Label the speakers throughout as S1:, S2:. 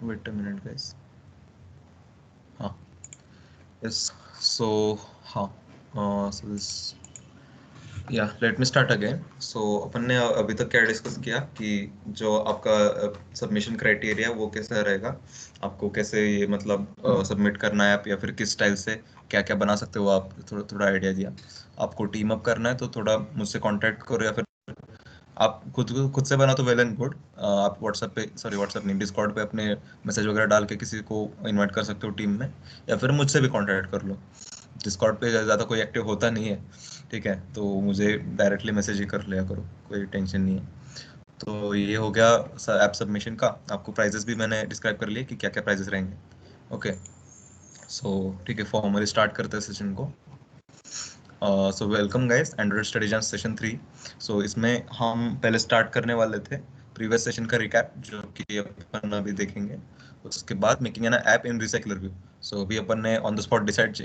S1: Wait a minute, guys. हाँ, yes. So हाँ, so this, या लेट मी स्टार्ट अगेन. सो अपन ने अभी तक क्या डिस्कस किया कि जो आपका सबमिशन क्राइटेरिया वो कैसा रहेगा, आपको कैसे ये मतलब सबमिट करना है आप, या फिर किस स्टाइल से क्या क्या बना सकते हो आप, थोड़ा थोड़ा आइडिया दिया. आपको टीम अप करना है तो थोड़ा मुझसे कांटेक्ट करो, या फिर आप खुद से बना तो वेल एंड गुड. आप व्हाट्सएप पे, सॉरी व्हाट्सएप नहीं, डिस्कॉर्ड पे अपने मैसेज वगैरह डाल के किसी को इनवाइट कर सकते हो टीम में, या फिर मुझसे भी कांटेक्ट कर लो. डिस्कॉर्ड पे ज़्यादा कोई एक्टिव होता नहीं है, ठीक है, तो मुझे डायरेक्टली मैसेज ही कर लिया करो, कोई टेंशन नहीं है. तो ये हो गया ऐप सबमिशन का. आपको प्राइजेस भी मैंने डिस्क्राइब कर लिए कि क्या क्या प्राइजेस रहेंगे. ओके, सो ठीक है, फॉर्मली स्टार्ट करते हैं सेशन को. So welcome guys, Android study jam session 3. सो इसमें हम पहले स्टार्ट करने वाले थे प्रीवियस सेशन का रिकैप, जो कि अपन अभी देखेंगे. उसके बाद making an app in recycler view. So अभी अपन ने on the spot decide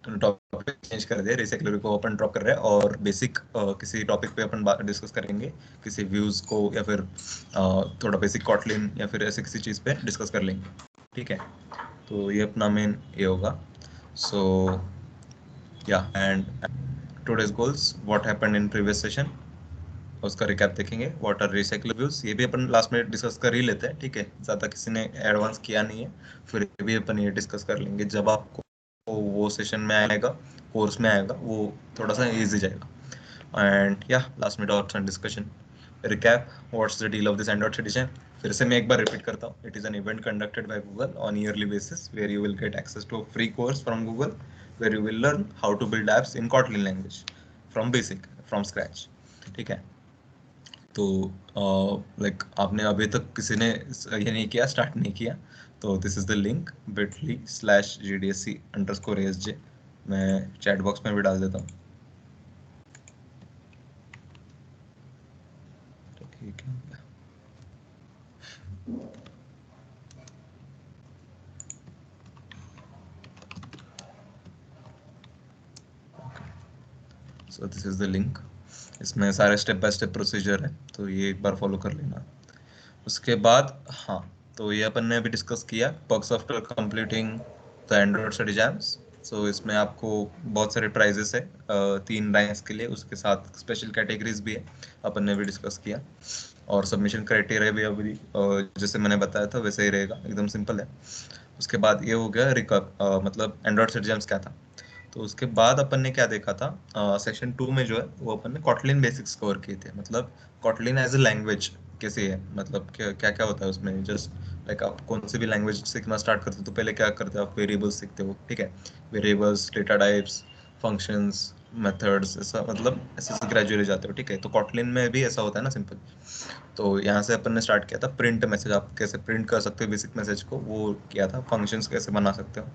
S1: topic change कर दिया, रिसाइकलर को अपन ड्रॉप कर रहे हैं, और बेसिक किसी टॉपिक पे अपन डिस्कस करेंगे, किसी व्यूज को, या फिर थोड़ा बेसिक कॉटलिन, या फिर ऐसे किसी चीज़ पे डिस्कस कर लेंगे, ठीक है. तो ये अपना मेन ये होगा. सो या and today's goals, what happened in previous session, उसका रिकैप देखेंगे. व्हाट आर रिसाइकल व्यूज, ये भी अपन लास्ट में डिस्कस कर ही लेते हैं, ठीक है, ज़्यादा किसी ने एडवांस किया नहीं है. फिर भी अपन ये डिस्कस कर लेंगे जब आपको वो सेशन में आएगा, कोर्स में आएगा, वो थोड़ा सा इजी जाएगा. एंड या लास्ट में doubts and discussion. Recap, what's the deal of this Android citizen. फिर से मैं एक बार रिपीट करता हूँ. It is an event conducted by Google on yearly basis where you will get access to a free course from Google, where you will learn how to build apps in Kotlin language from basic, from scratch, ठीक है. तो like आपने अभी तक किसी ने ये नहीं किया, स्टार्ट नहीं किया, तो this is the link bit.ly/gdsc_asj. मैं चैट बॉक्स में भी डाल देता हूँ, तो ठीक है. So this is the link. इसमें सारे स्टेप बाय स्टेप प्रोसीजर है, तो ये एक बार फॉलो कर लेना. उसके बाद हाँ, तो ये अपन ने अभी डिस्कस किया perks after completing the Android study jams. So इसमें आपको बहुत सारे प्राइजेस है 3 रैंक्स के लिए, उसके साथ स्पेशल कैटेगरीज भी है, अपन ने भी डिस्कस किया. और सबमिशन क्राइटेरिया भी अभी जैसे मैंने बताया था वैसे ही रहेगा, एकदम सिंपल है. उसके बाद ये हो गया रिकअप, मतलब एंड्रॉइड स्टडी जैम्स क्या था. तो उसके बाद अपन ने क्या देखा था, सेक्शन 2 में जो है वो अपन ने कॉटलिन बेसिक्स कवर किए थे. मतलब कॉटलिन एज ए लैंग्वेज कैसे है, मतलब क्या क्या क्या होता है उसमें. जस्ट लाइक आप कौन सी भी लैंग्वेज सीखना स्टार्ट करते हो तो पहले क्या करते हो, आप वेरिएबल्स सीखते हो, ठीक है. Variables, data types, functions, methods, ऐसा मतलब ऐसे ऐसे ग्रेजुअली जाते हो, ठीक है. तो कॉटलिन में भी ऐसा होता है ना, सिंपल. तो यहाँ से अपन ने स्टार्ट किया था प्रिंट मैसेज, आप कैसे प्रिंट कर सकते हो बेसिक मैसेज को, वो किया था. फंक्शंस कैसे बना सकते हो,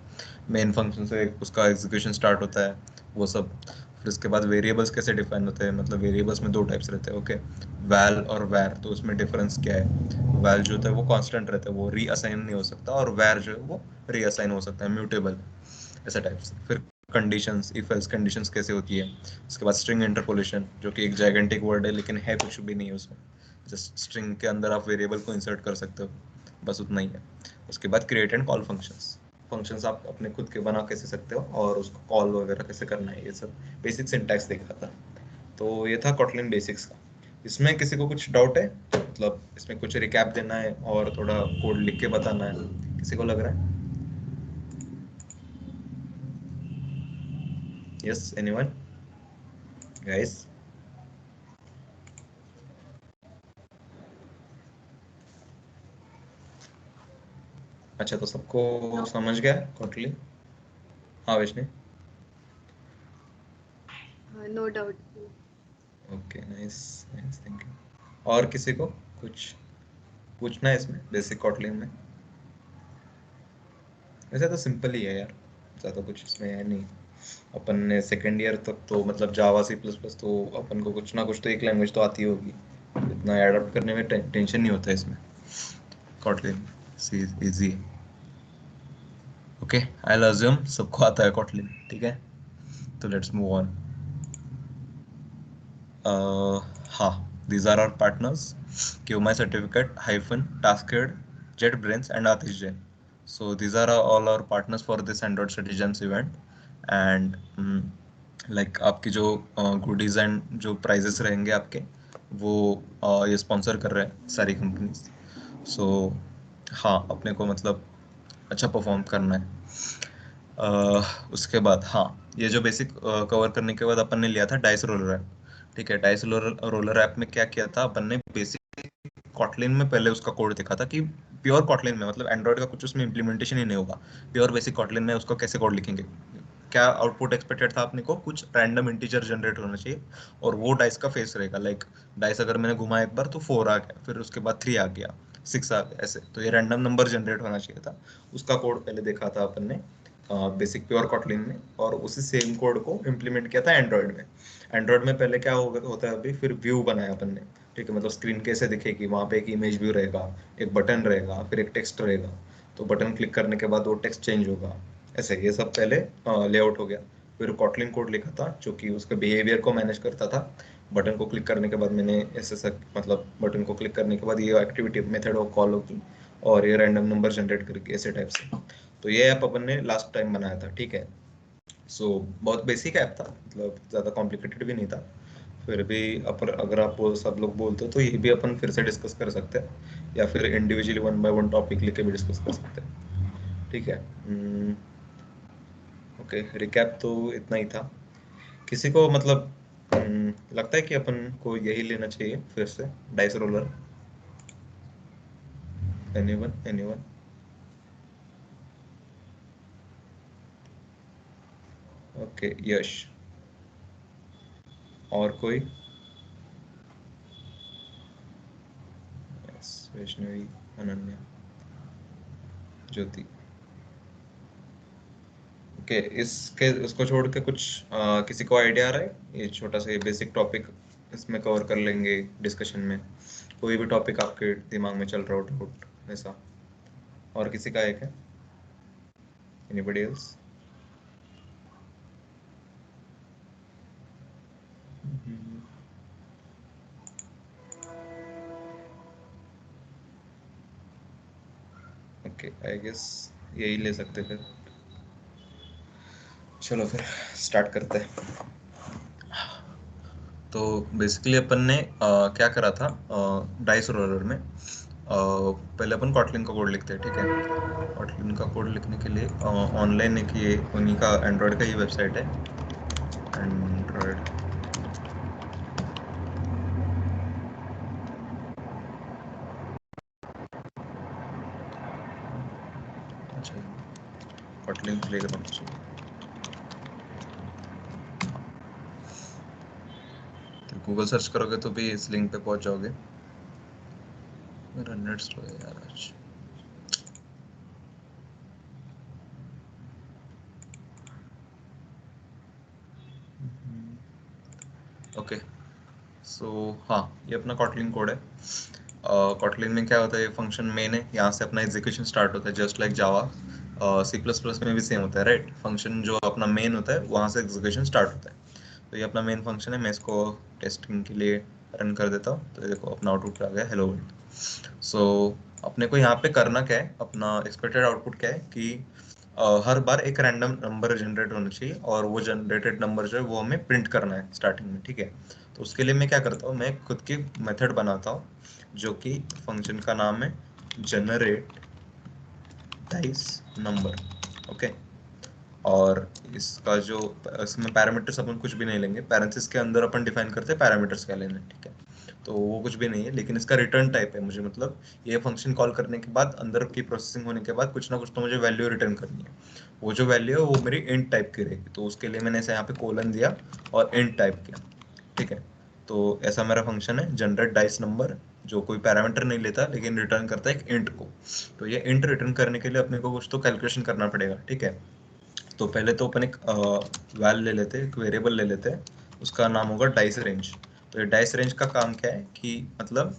S1: मेन फंक्शन से उसका एग्जीक्यूशन स्टार्ट होता है, वो सब. फिर उसके बाद वेरिएबल्स कैसे डिफाइन होते हैं, मतलब वेरिएबल्स में 2 टाइप्स रहते हैं, ओके. वैल और वैर. तो उसमें डिफरेंस क्या है. वैल जो होता है वो कांस्टेंट रहता है, वो रीअसाइन नहीं हो सकता, और वैर जो है वो रीअसाइन हो सकता है, म्यूटेबल, ऐसा टाइप्स. फिर कंडीशंस, इफ एल्स कंडीशंस कैसे होती है. उसके बाद स्ट्रिंग इंटरपोलेशन, जो कि एक जाइगेंटिक वर्ड है लेकिन है कुछ भी नहीं है उसमें, जस्ट स्ट्रिंग के अंदर आप वेरिएबल को इंसर्ट कर सकते हो, बस उतना ही है. उसके बाद create and call functions. Functions आप अपने खुद के बना कैसे सकते हो, और उसको कॉल वगैरह कैसे करना है, ये सब बेसिक सिंटैक्स देखा था. तो ये था कॉटलिन बेसिक्स का. इसमें किसी को कुछ डाउट है, मतलब इसमें कुछ रिकैप देना है और थोड़ा कोड लिख के बताना है, किसी को लग रहा है? Yes, anyone guys? अच्छा, तो सबको समझ गया कॉटलिन? हाँ Vaishnavi.
S2: No doubt.
S1: Okay, nice nice, thank you. और किसी को कुछ पूछना है इसमें बेसिक कॉटलिन में? वैसे तो सिंपल ही है यार, ज़्यादा कुछ इसमें है नहीं. अपन ने सेकेंड ईयर तक तो मतलब जावा सी प्लस प्लस तो अपन को कुछ ना कुछ तो एक लैंग्वेज तो आती होगी, इतना एडॉप्ट करने में टेंशन नहीं होता है इसमें. कॉटलिन सी इजी है. ओके, आई अज्यूम सबको आता है कॉटलिन, ठीक है. तो लेट्स मूव ऑन. हाँ, these are our partners. QMI certificate hyphen taskhead JetBrains and Atish Jain. So these are all our partners for this Android Citizens event. And like आपकी जो goodies and जो prices रहेंगे आपके वो ये sponsor कर रहे हैं सारी कंपनीज. सो हाँ, अपने को मतलब अच्छा परफॉर्म करना है. उसके बाद हाँ, ये जो बेसिक कवर करने के बाद अपन ने लिया था डाइस रोलर ऐप. ठीक है, डाइस रोलर ऐप में क्या किया था अपन ने, बेसिक कॉटलिन में पहले उसका कोड देखा था कि प्योर कॉटलिन में, मतलब एंड्रॉइड का कुछ उसमें इम्प्लीमेंटेशन ही नहीं होगा, प्योर बेसिक कॉटलिन में उसको कैसे कोड लिखेंगे. क्या आउटपुट एक्सपेक्टेड था अपने को, कुछ रैंडम इंटीजर जनरेट होना चाहिए और वो डाइस का फेस रहेगा. लाइक डाइस अगर मैंने घुमाया एक बार तो 4 आ गया, फिर उसके बाद 3 आ गया, 6 आ गया, ऐसे. तो ये रैंडम नंबर जनरेट होना चाहिए था. उसका कोड पहले देखा था अपन ने बेसिक प्योर कॉटलिन में, और उसी सेम कोड को इम्प्लीमेंट किया था एंड्रॉइड में. एंड्रॉइड में पहले क्या होता है अभी, फिर व्यू बनाया अपन ने. ठीक है, मतलब स्क्रीन कैसे दिखेगी, वहाँ पे एक इमेज व्यू रहेगा, एक बटन रहेगा, फिर एक टेक्स्ट रहेगा. तो बटन क्लिक करने के बाद वो टेक्स्ट चेंज होगा, ऐसे. ये सब पहले लेआउट हो गया. फिर कॉटलिन कोड लिखा था जो कि उसके बिहेवियर को मैनेज करता था. बटन को क्लिक करने के बाद मैंने ऐसे मतलब बटन को क्लिक करने के बाद ये एक्टिविटी मेथड कॉल होगी और ये रैंडम नंबर जनरेट करके ऐसे टाइप से. तो ये ऐप अपन ने लास्ट टाइम बनाया था. ठीक है, सो बहुत बेसिक ऐप था, मतलब ज़्यादा कॉम्प्लिकेटेड भी नहीं था. फिर भी अगर आप सब लोग बोलते हो तो ये भी अपन फिर से डिस्कस कर सकते हैं, या फिर इंडिविजुअली 1 बाय 1 टॉपिक लेके भी डिस्कस कर सकते हैं. ठीक है. ओके, रिकैप तो इतना ही था. किसी को मतलब लगता है कि अपन को यही लेना चाहिए फिर से, dice roller? Anyone anyone? Okay, Yash. और कोई? यस, वैष्णवी, अनन्या, ज्योति. ओके, इसके उसको छोड़ के कुछ किसी को आइडिया आ रहा है? ये छोटा सा ये बेसिक टॉपिक इसमें कवर कर लेंगे डिस्कशन में. कोई भी टॉपिक आपके दिमाग में चल रहा हो डाउट ऐसा, और किसी का एक है? Anybody else? Okay, I guess यही ले सकते फिर. चलो फिर स्टार्ट करते हैं. तो बेसिकली अपन ने क्या करा था डाइस रोलर में. पहले अपन कॉटलिन का कोड लिखते हैं. ठीक है, कॉटलिन का कोड लिखने के लिए ऑनलाइन एक ये उन्हीं का एंड्रॉयड का ही वेबसाइट है, एंड्रॉयड. अच्छा, कॉटलिन प्लेग्राउंड चाहिए तो गूगल सर्च करोगे तो भी इस लिंक पे पहुंच जाओगे. मेरा नेट स्लो है यार आज. ओके, सो हाँ, ये अपना कॉटलिन कोड है. कॉटलिन में क्या होता है, ये फंक्शन मेन है, यहाँ से अपना एग्जीक्यूशन स्टार्ट होता है, just like Java. C plus plus में भी सेम होता है, राइट. फंक्शन जो अपना मेन होता है वहाँ से एग्जीक्यूशन स्टार्ट होता है. तो ये अपना मेन फंक्शन है. मैं इसको टेस्टिंग के लिए रन कर देता हूँ. तो ये देखो अपना आउटपुट आ गया, हेलो वर्ल्ड. सो अपने को यहाँ पे करना क्या है, अपना एक्सपेक्टेड आउटपुट क्या है कि हर बार एक रैंडम नंबर जनरेट होना चाहिए, और वो जनरेटेड नंबर जो है वो हमें प्रिंट करना है स्टार्टिंग में. ठीक है, तो उसके लिए मैं क्या करता हूँ, मैं खुद की मेथड बनाता हूँ जो कि फंक्शन का नाम है जनरेट डाइस नंबर. ओके, और इसका जो इसमें पैरामीटर्स अपन कुछ भी नहीं लेंगे, पैरेंथेसिस के अंदर अपन डिफाइन करते हैं पैरामीटर्स क्या लेने. ठीक है, तो वो कुछ भी नहीं है, लेकिन इसका रिटर्न टाइप है. मुझे मतलब ये फंक्शन कॉल करने के बाद अंदर की प्रोसेसिंग होने के बाद कुछ ना कुछ तो मुझे वैल्यू रिटर्न करनी है. वो जो वैल्यू है वो मेरी इंट टाइप की रहेगी, तो उसके लिए मैंने ऐसे यहाँ पे कोलन दिया और इंट टाइप किया. ठीक है, तो ऐसा मेरा फंक्शन है जनरेट डाइस नंबर, जो कोई पैरामीटर नहीं लेता लेकिन रिटर्न करता है एक इंट को. तो ये इंट रिटर्न करने के लिए अपने को कुछ तो कैलकुलेशन करना पड़ेगा. ठीक है, तो पहले तो अपन एक वैल ले लेते हैं, एक वेरिएबल ले लेते हैं, उसका नाम होगा डाइस रेंज. तो ये डाइस रेंज का काम क्या है कि मतलब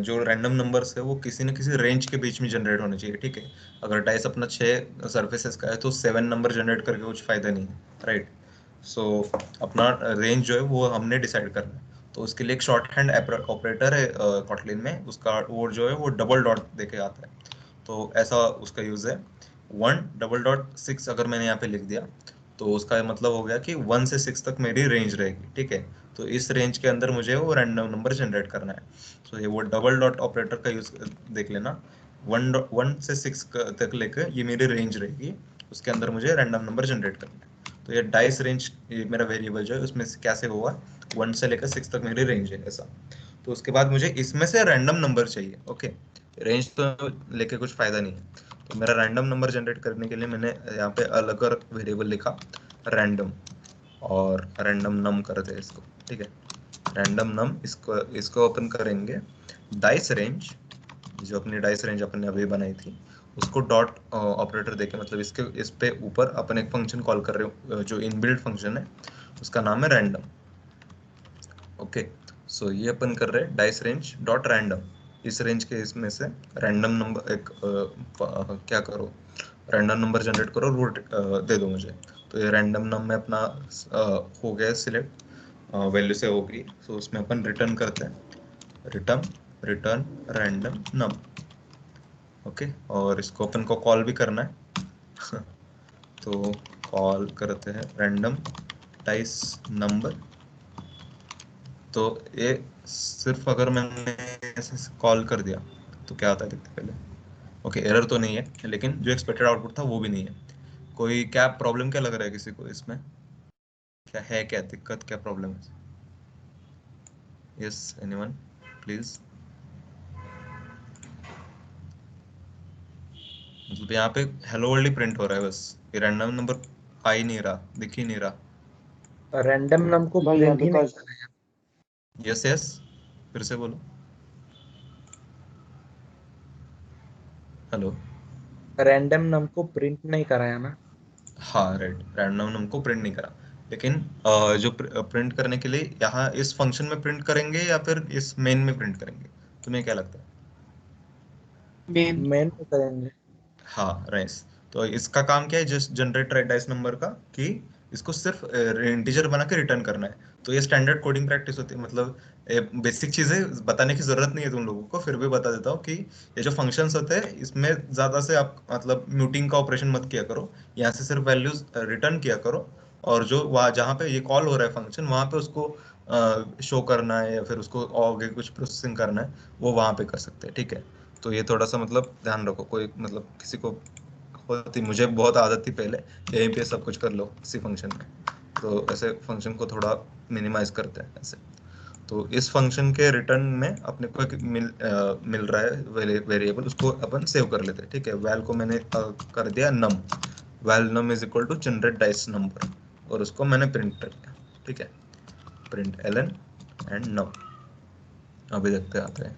S1: जो रैंडम नंबर्स है वो किसी न किसी रेंज के बीच में जनरेट होने चाहिए. ठीक है, अगर डाइस अपना 6 सर्फेसेस का है तो 7 नंबर जनरेट करके कुछ फायदा नहीं है, राइट. सो अपना रेंज जो है वो हमने डिसाइड करना है. तो उसके लिए एक शॉर्ट हैंड ऑपरेटर है कॉटलिन में, उसका वो जो है वो डबल डॉट देके आता है। तो ऐसा उसका यूज है। 1 डबल डॉट 6 अगर मैंने यहाँ पे लिख दिया तो उसका मतलब हो गया कि 1 से 6 तक मेरी रेंज रहेगी, ठीक है। तो इस रेंज के अंदर मुझे वो रैंडम नंबर जनरेट करना है। तो ये वो डबल डॉट ऑपरेटर का यूज देख लेना। 1 से 6 तक लेकर ये मेरी रेंज रहेगी, उसके अंदर मुझे रैंडम नंबर जनरेट करना है। तो ये डाइस रेंज, ये मेरा वेरिएबल जो है उसमें से कैसे होगा, 1 से लेकर 6 तक मेरी रेंज है ऐसा। तो उसके बाद मुझे इसमें से रैंडम नंबर चाहिए, ओके। रेंज तो लेके कुछ फायदा नहीं है। तो मेरा रैंडम नंबर जनरेट करने के लिए मैंने यहाँ पे अलग और वेरिएबल लिखा रैंडम, और रैंडम नम करते हैं इसको, ठीक है। रैंडम नम, इसको इसको ओपन करेंगे। डाइस रेंज, जो अपनी डाइस रेंज अपन ने अभी बनाई थी, उसको डॉट ऑपरेटर देके, मतलब इसके इस पे ऊपर अपन एक फंक्शन कॉल कर रहे हो जो इनबिल्ट फंक्शन है, उसका नाम है रैंडम, ओके। सो ये अपन कर रहे हैं डाइस रेंज डॉट रैंडम। इस रेंज के इसमें से रैंडम नंबर एक क्या करो, रैंडम नंबर जनरेट करो, रूट दे दो मुझे। तो ये रैंडम नम में अपना हो गया सिलेक्ट, वैल्यू से होगी। तो उसमें अपन रिटर्न करते हैं, रिटर्न रिटर्न रैंडम नम, ओके। और इसको अपन को कॉल भी करना है तो कॉल करते हैं रैंडम डाइस नंबर। तो ये सिर्फ अगर मैंने ऐसे कॉल कर दिया तो क्या आता है देखते पहले। ओके, एरर तो नहीं है, लेकिन जो एक्सपेक्टेड आउटपुट था वो भी नहीं है। कोई क्या प्रॉब्लम क्या लग रहा है किसी को इसमें, क्या है, क्या दिक्कत, क्या प्रॉब्लम है? Yes, anyone please. मतलब यहाँ पे हेलो वर्ल्ड ही प्रिंट हो रहा है बस, ये रैंडम नंबर आ ही नहीं रहा, दिख ही नहीं रहा।
S2: रैंडम नम को
S3: भैया
S2: प्रिंट ही नहीं
S3: बिकॉज
S2: कराया।
S1: यस यस, फिर से बोलो। हेलो।
S2: रैंडम नम को प्रिंट नहीं कराया ना।
S1: हाँ राइट, रैंडम नंबर को प्रिंट नहीं करा, लेकिन जो प्रिंट करने के लिए यहाँ इस फंक्शन में प्रिंट करेंगे या फिर इस मेन में प्रिंट करेंगे, तुम्हें क्या लगता है?
S3: मेन।
S2: मेन में करेंगे।
S1: हाँ राइस। तो इसका काम क्या है, जस्ट जनरेट डाइस नंबर का, कि इसको सिर्फ इंटीजर बना के रिटर्न करना है। तो ये स्टैंडर्ड कोडिंग प्रैक्टिस होती है, मतलब बेसिक चीजें बताने की जरूरत नहीं है तुम लोगों को, फिर भी बता देता हूँ कि ये जो फंक्शंस होते हैं इसमें ज्यादा से आप मतलब म्यूटिंग का ऑपरेशन मत किया करो। यहाँ से सिर्फ वैल्यूज रिटर्न किया करो, और जो वहाँ जहाँ पे ये कॉल हो रहा है फंक्शन, वहाँ पे उसको शो करना है या फिर उसको आगे कुछ प्रोसेसिंग करना है, वो वहाँ पे कर सकते हैं, ठीक है। तो ये थोड़ा सा मतलब ध्यान रखो, कोई मतलब किसी को होती, मुझे बहुत आदत थी पहले यहीं पे सब कुछ कर लो इसी फंक्शन में, तो ऐसे फंक्शन को थोड़ा मिनिमाइज करते हैं ऐसे। तो इस फंक्शन के रिटर्न में अपने को एक मिल रहा है वेरिएबल, उसको अपन सेव कर लेते हैं, ठीक है। वैल को मैंने कर दिया num, well num is equal to generate dice number, और उसको मैंने प्रिंट कर दिया, ठीक है। प्रिंट एलन एंड नम। अभी देखते हैं आते हैं।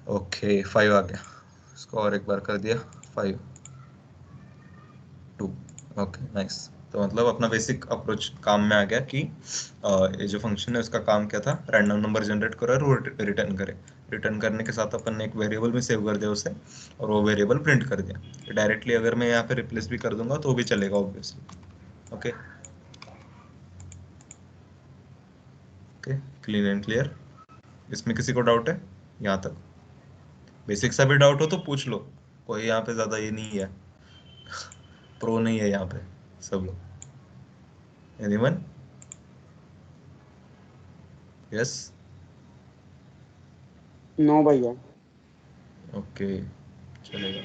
S1: ओके 5 आ गया, इसको और एक बार कर दिया 5 2। Okay nice. तो मतलब अपना बेसिक अप्रोच काम में आ गया कि ये जो फंक्शन है उसका काम क्या था, रैंडम नंबर जनरेट करे और वो रिटर्न करे। रिटर्न करने के साथ अपन ने एक वेरिएबल में सेव कर दिया उसे, और वो वेरिएबल प्रिंट कर दिया डायरेक्टली। अगर मैं यहाँ पे रिप्लेस भी कर दूंगा तो भी चलेगा obviously. Okay okay, clean and clear. इसमें किसी को डाउट है यहाँ तक? बेसिक सा भी डाउट हो तो पूछ लो, कोई यहाँ पे ज्यादा ये नहीं है, प्रो नहीं है यहाँ पे सब लोग। एनीवन? यस।
S3: नो भैया।
S1: ओके, चलेगा।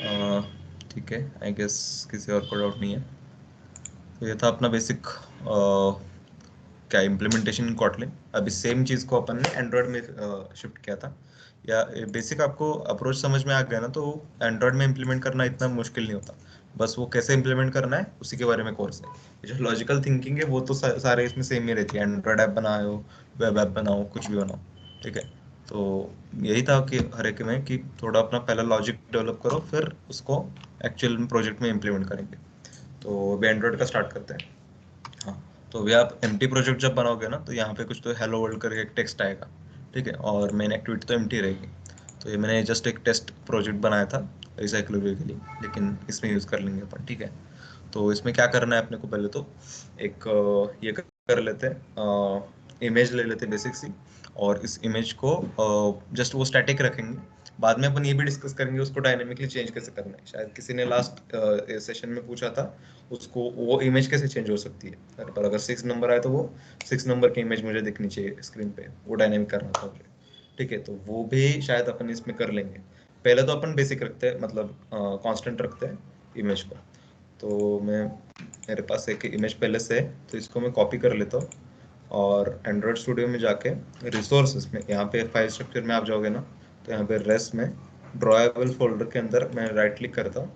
S1: अह, ठीक है, आई गेस किसी और को डाउट नहीं है। तो ये था अपना बेसिक क्या इम्प्लीमेंटेशन इन कॉटलिन। अभी सेम चीज़ को अपन ने एंड्रॉयड में शिफ्ट किया था। या बेसिक आपको अप्रोच समझ में आ गया ना, तो एंड्रॉयड में इम्प्लीमेंट करना इतना मुश्किल नहीं होता। बस वो कैसे इम्प्लीमेंट करना है उसी के बारे में कोर्स है। ये जो लॉजिकल थिंकिंग है वो तो सारे इसमें सेम ही रहती है, एंड्रॉयड ऐप बनाओ, वेब ऐप बनाओ, कुछ भी बनाओ, ठीक है। तो यही था कि हर एक में कि थोड़ा अपना पहला लॉजिक डेवलप करो, फिर उसको एक्चुअल प्रोजेक्ट में इम्प्लीमेंट करेंगे। तो अभी एंड्रॉयड का स्टार्ट करते हैं। हाँ, तो अभी आप एम्प्टी प्रोजेक्ट जब बनाओगे ना, तो यहाँ पे कुछ तो हेलो वर्ल्ड करके एक टेक्स्ट आएगा, ठीक है, और मेन एक्टिविटी तो एम्प्टी रहेगी। तो ये मैंने जस्ट एक टेस्ट प्रोजेक्ट बनाया था रिसाइक्लिंग के लिए, लेकिन इसमें यूज़ कर लेंगे अपन, ठीक है। तो इसमें क्या करना है अपने को, पहले तो एक ये कर लेते हैं, इमेज ले लेते बेसिक सी, और इस इमेज को जस्ट वो स्टैटिक रखेंगे। बाद में अपन ये भी डिस्कस करेंगे उसको डायनेमिकली चेंज कैसे करना है। शायद किसी ने लास्ट सेशन में पूछा था उसको वो इमेज कैसे चेंज हो सकती है, पर अगर 6 नंबर आए तो वो 6 नंबर की इमेज मुझे दिखनी चाहिए स्क्रीन पे, वो डायनेमिक करना था मुझे। ठीक है, तो वो भी शायद अपन इसमें कर लेंगे। पहले तो अपन बेसिक रखते हैं, मतलब कांस्टेंट रखते हैं इमेज को। तो मेरे पास एक इमेज पहले से है, तो इसको मैं कॉपी कर लेता हूँ और एंड्रॉयड स्टूडियो में जाके रिसोर्सेज में, यहाँ पे फाइल स्ट्रक्चर में आप जाओगे ना, तो यहाँ पे रेस में ड्रॉएबल फोल्डर के अंदर मैं राइट क्लिक करता हूँ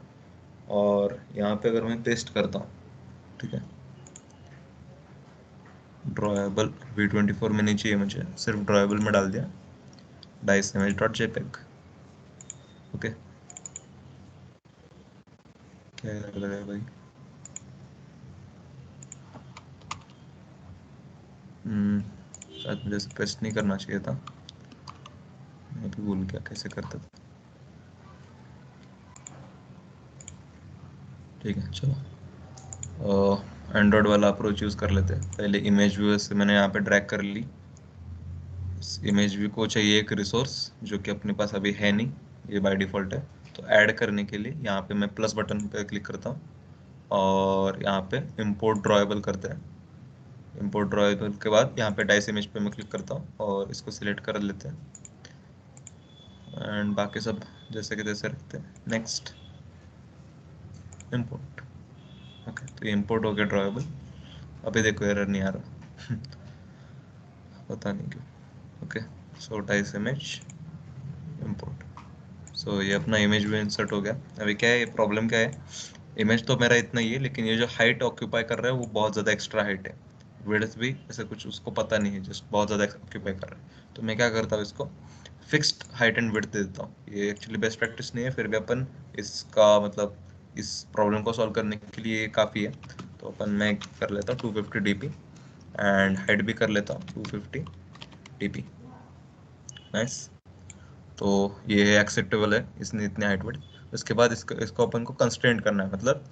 S1: और यहाँ पे अगर मैं पेस्ट करता हूँ, ठीक है, ड्रॉएबल V24 में नहीं चाहिए मुझे, सिर्फ ड्रॉएबल में डाल दिया dice image dot JPEG. Okay, क्या लग रहा है भाई? शायद मुझे इसे पेस्ट नहीं करना चाहिए था, मैं भी भूल गया कैसे करता था। ठीक है, चलो एंड्रॉयड वाला अप्रोच यूज़ कर लेते हैं। पहले इमेज व्यू से मैंने यहाँ पे ड्रैग कर ली। इस इमेज व्यू को चाहिए एक रिसोर्स जो कि अपने पास अभी है नहीं, ये बाय डिफ़ॉल्ट है। तो ऐड करने के लिए यहाँ पे मैं प्लस बटन पे क्लिक करता हूँ और यहाँ पे इंपोर्ट ड्रॉएबल करते हैं। इंपोर्ट ड्रॉएबल के बाद यहाँ पे डाइस इमेज पे मैं क्लिक करता हूँ और इसको सिलेक्ट कर लेते हैं एंड बाकी सब जैसे कि तैसे रखते हैं। Next, import. ओके, तो ये इंपोर्ट हो गया ड्रॉएबल। अभी देखो एरर नहीं आ रहा पता नहीं क्यों। ओके, सो डाइस इमेज इंपोर्ट। सो ये अपना इमेज भी इंसर्ट हो गया। अभी क्या है, ये प्रॉब्लम क्या है, इमेज तो मेरा इतना ही है लेकिन ये जो हाइट ऑक्यूपाई कर रहा है वो बहुत ज़्यादा एक्स्ट्रा हाइट है। विड्थ भी ऐसे कुछ उसको पता नहीं है, जस्ट बहुत ज़्यादा ऑक्यूपाई कर रहा है। तो मैं क्या करता हूँ, इसको फिक्स्ड हाइट एंड विड्थ दे देता हूँ। ये एक्चुअली बेस्ट प्रैक्टिस नहीं है, फिर भी अपन इसका मतलब इस प्रॉब्लम को सॉल्व करने के लिए काफ़ी है। तो अपन मैं कर लेता हूँ 250 dp एंड हाइट भी कर लेता हूँ 250 dp। नाइस, तो ये एक्सेप्टेबल है, इसने इतने हाइट वर्ड। उसके बाद इसको अपन को कंस्ट्रेंट करना है, मतलब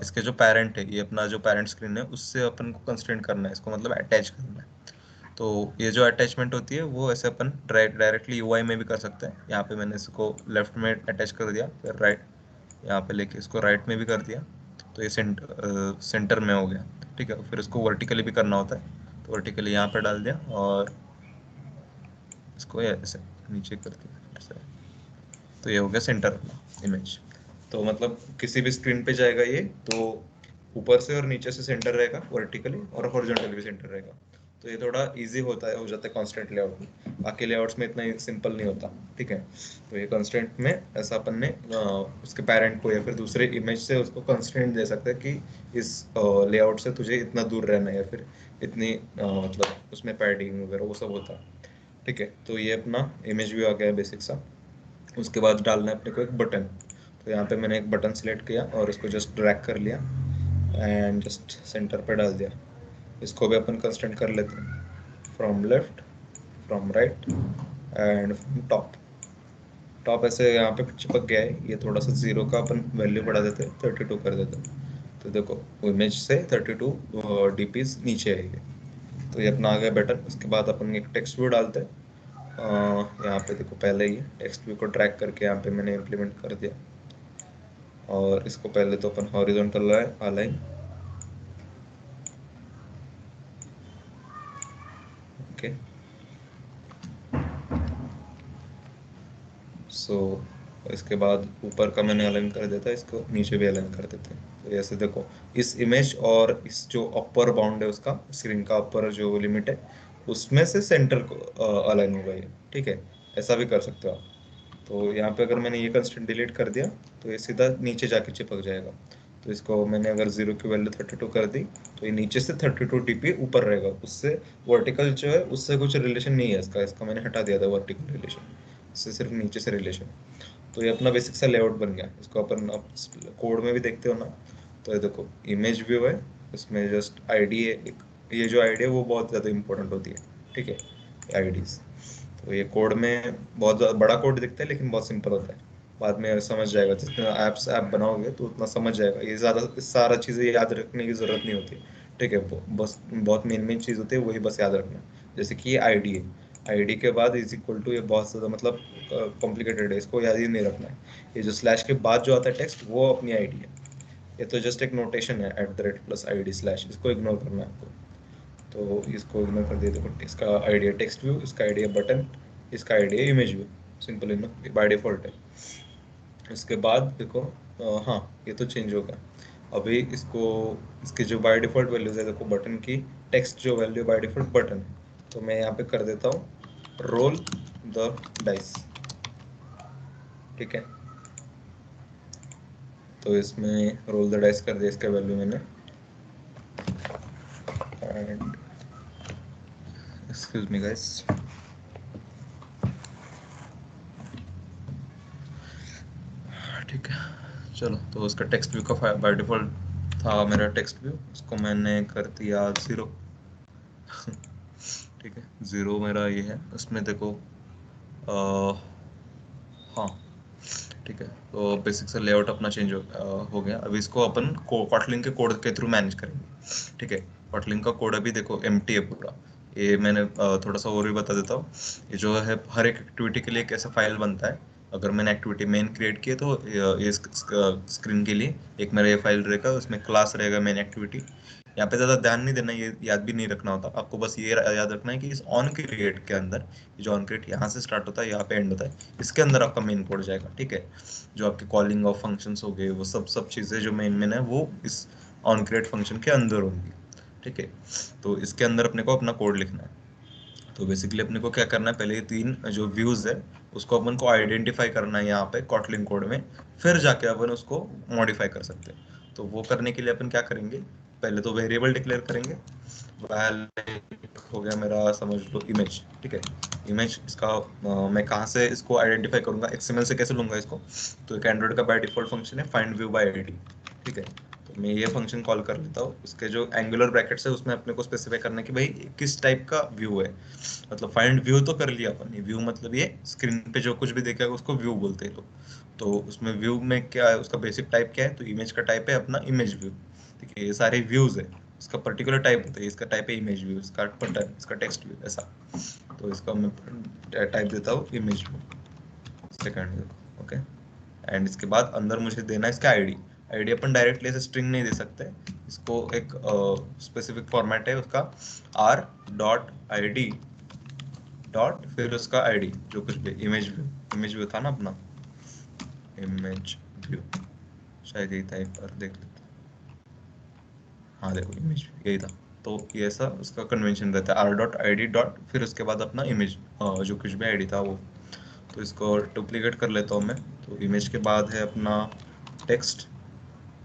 S1: इसके जो पेरेंट है, ये अपना जो पेरेंट स्क्रीन है उससे अपन को कंस्ट्रेंट करना है इसको, मतलब अटैच करना है। तो ये जो अटैचमेंट होती है वो ऐसे अपन डायरेक्टली यूआई में भी कर सकते हैं। यहाँ पे मैंने इसको लेफ्ट में अटैच कर दिया, फिर राइट यहाँ पे लेके इसको राइट में भी कर दिया, तो ये सेंटर में हो गया। ठीक है, फिर इसको वर्टिकली भी करना होता है, तो वर्टिकली यहाँ पे डाल दिया और इसको ऐसे नीचे कर दिया फिर से। तो ये हो गया सेंटर इमेज। तो मतलब किसी भी स्क्रीन पे जाएगा ये, तो ऊपर से और नीचे से सेंटर रहेगा वर्टिकली, और हॉरिजॉन्टली भी सेंटर रहेगा। तो ये थोड़ा इजी होता है, हो जाता है कॉन्स्टेंट लेआउट में। बाकी लेआउट्स में इतना सिंपल नहीं होता। ठीक है, तो ये कंस्ट्रेंट में ऐसा अपन ने उसके पेरेंट को या फिर दूसरे इमेज से उसको कंस्ट्रेंट दे सकते हैं कि इस लेआउट से तुझे इतना दूर रहना है, या फिर इतनी मतलब उसमें पैडिंग वगैरह वो सब होता है। ठीक है, तो ये अपना इमेज व्यू आ गया है बेसिक सा। उसके बाद डालना है अपने को एक बटन। तो यहाँ पे मैंने एक बटन सेलेक्ट किया और इसको जस्ट ड्रैग कर लिया एंड जस्ट सेंटर पे डाल दिया। इसको भी अपन कंस्ट्रेंट कर लेते हैं, from left, from right and from top. Top ऐसे यहाँ पे चिपक गया है, ये थोड़ा सा जीरो का अपन वैल्यू बढ़ा देते, 32 कर देते। तो देखो इमेज से 32 डीपीज नीचे आएगी। तो ये अपना आ गया बटन। उसके बाद अपन एक टेक्स्ट व्यू डालते हैं। यहाँ पे देखो पहले ही टेक्स्ट व्यू को ड्रैग करके यहाँ पे मैंने इम्प्लीमेंट कर दिया, और इसको पहले तो अपन हॉरिजॉन्टल अलाइन। ओके, सो इसके बाद ऊपर का मैंने अलाइन कर देता है, इसको नीचे भी अलाइन कर देते हैं। तो ऐसे देखो इस इमेज और इस जो अपर बाउंड है उसका, स्क्रीन का अपर जो लिमिट है उसमें से सेंटर को अलाइन होगा ये। ठीक है, ऐसा भी कर सकते हो आप। तो यहाँ पे अगर मैंने ये कंस्ट्रेंट डिलीट कर दिया तो ये सीधा नीचे जाके चिपक जाएगा। तो इसको मैंने अगर 0 की वैल्यू 32 कर दी, तो ये नीचे से 32 डीपी ऊपर रहेगा। उससे वर्टिकल जो है उससे कुछ रिलेशन नहीं है इसका, इसका मैंने हटा दिया था वर्टिकल रिलेशन, इससे सिर्फ नीचे से रिलेशन। तो ये अपना बेसिक सा लेआउट बन गया। इसको अपन अब कोड में भी देखते हो ना, तो ये देखो इमेज व्यू है, इसमें जस्ट आईडी है एक। ये जो आईडी है वो बहुत ज़्यादा इंपॉर्टेंट होती है। ठीक है, आईडीज। तो ये कोड में बहुत बड़ा कोड दिखता है लेकिन बहुत सिंपल होता है, बाद में समझ जाएगा। जितना ऐप बनाओगे तो उतना समझ जाएगा, ये ज़्यादा सारा चीज़ें याद रखने की ज़रूरत नहीं होती। ठीक है, बस बहुत मेन चीज होती है, वही बस याद रखना। जैसे कि ये आईडी है, आईडी के बाद इज इक्वल टू, ये बहुत ज्यादा मतलब कॉम्प्लिकेटेड है, इसको याद ही नहीं रखना है। ये जो स्लैश के बाद जो आता है टेक्स्ट, वो अपनी आईडी है। ये तो जस्ट एक नोटेशन है, @+ ID/, इसको इग्नोर करना है आपको। तो इसको इग्नोर कर दिया। देखो इसका आईडी है टेक्स्ट व्यू, इसका आईडी है बटन, इसका आईडी है image view. Simple enough, by default है। इसके बाद देखो हाँ, ये तो चेंज होगा अभी। इसको, इसकी जो बाय डिफॉल्ट वैल्यूज है, देखो बटन की टेक्स्ट जो वैल्यू बाय डिफॉल्ट बटन है, तो मैं यहाँ पे कर देता हूँ रोल द डाइस। ठीक है, तो इसमें रोल द डाइस कर दिया इसका वैल्यू मैंने। एंड एक्सक्यूज मी गाइस, ठीक है चलो। तो उसका टेक्स्ट व्यू का बाय डिफॉल्ट था मेरा टेक्स्ट व्यू, उसको मैंने कर दिया 0। ठीक है, 0 मेरा ये है। उसमें देखो हाँ ठीक है, तो बेसिक सा लेआउट अपना चेंज हो गया। अभी इसको अपन कॉटलिन के कोड के थ्रू मैनेज करेंगे। ठीक है, कॉटलिन का कोड अभी देखो एम्प्टी है पूरा। ये मैंने थोड़ा सा और भी बता देता हूँ। ये जो है हर एक एक्टिविटी के लिए कैसा फाइल बनता है। अगर मैंने एक्टिविटी मेन क्रिएट की है तो ये स्क्रीन के लिए एक मेरा ये फाइल रहेगा, उसमें क्लास रहेगा मेन एक्टिविटी। यहाँ पे ज्यादा ध्यान नहीं देना, ये याद भी नहीं रखना होता आपको। बस ये याद रखना है कि इस ऑन क्रिएट के अंदर, जो ऑन क्रिएट यहाँ से स्टार्ट होता है यहाँ पे एंड होता है, इसके अंदर आपका मेन कोड जाएगा। ठीक है, जो आपके कॉलिंग ऑफ फंक्शंस हो गए, वो सब चीजें जो मेन है वो इस ऑन क्रिएट फंक्शन के अंदर होंगी। ठीक है, तो इसके अंदर अपने को अपना कोड लिखना है। तो बेसिकली अपने को क्या करना है, पहले ये 3 जो व्यूज है उसको अपन को आइडेंटिफाई करना है यहाँ पे कॉटलिन कोड में, फिर जाके अपन उसको मॉडिफाई कर सकते हैं। तो वो करने के लिए अपन क्या करेंगे, पहले तो वेरिएबल डिक्लेयर करेंगे। हो गया मेरा, समझ लो इमेज। ठीक है, इमेज इसका मैं कहाँ से इसको आइडेंटिफाई करूंगा, XML से कैसे लूंगा इसको। तो एक एंड्रॉइड का बाय डिफॉल्ट फंक्शन है फाइंड व्यू बाय आईडी। ठीक है, तो मैं ये फंक्शन कॉल कर लेता हूँ। इसके जो एंगुलर ब्रैकेट्स है उसमें अपने को स्पेसिफाई करना है कि भाई किस टाइप का व्यू है। मतलब फाइंड व्यू तो कर लिया अपन ने, व्यू मतलब ये स्क्रीन पे जो कुछ भी देखेगा उसको व्यू बोलते हैं लोग। तो उसमें व्यू में क्या है, उसका बेसिक टाइप क्या है, तो इमेज का टाइप है अपना इमेज व्यू। ठीक है, ये सारे व्यूज है, इसका पर्टिकुलर टाइप होता है। इसका टाइप है इमेज व्यू, इसका बटन, इसका टेक्स्ट व्यू, ऐसा। तो इसका मैं टाइप देता हूँ image view, second view. Okay, and इसके बाद अंदर मुझे देना है इसका आईडी। आईडी अपन डायरेक्टली ऐसे स्ट्रिंग नहीं दे सकते, इसको एक स्पेसिफिक फॉर्मेट है उसका, r.id डॉट फिर उसका आईडी, जो कुछ भी इमेज व्यू था ना अपना, इमेज व्यू शायद यही था, एक बार देख लेते हैं। हाँ देखो इमेज व्यू यही था। तो ये ऐसा उसका कन्वेंशन रहता है, r.id डॉट फिर उसके बाद अपना इमेज, जो कुछ भी आईडी था वो। तो इसको डुप्लीकेट कर लेता हूँ मैं। तो इमेज के बाद है अपना टेक्स्ट,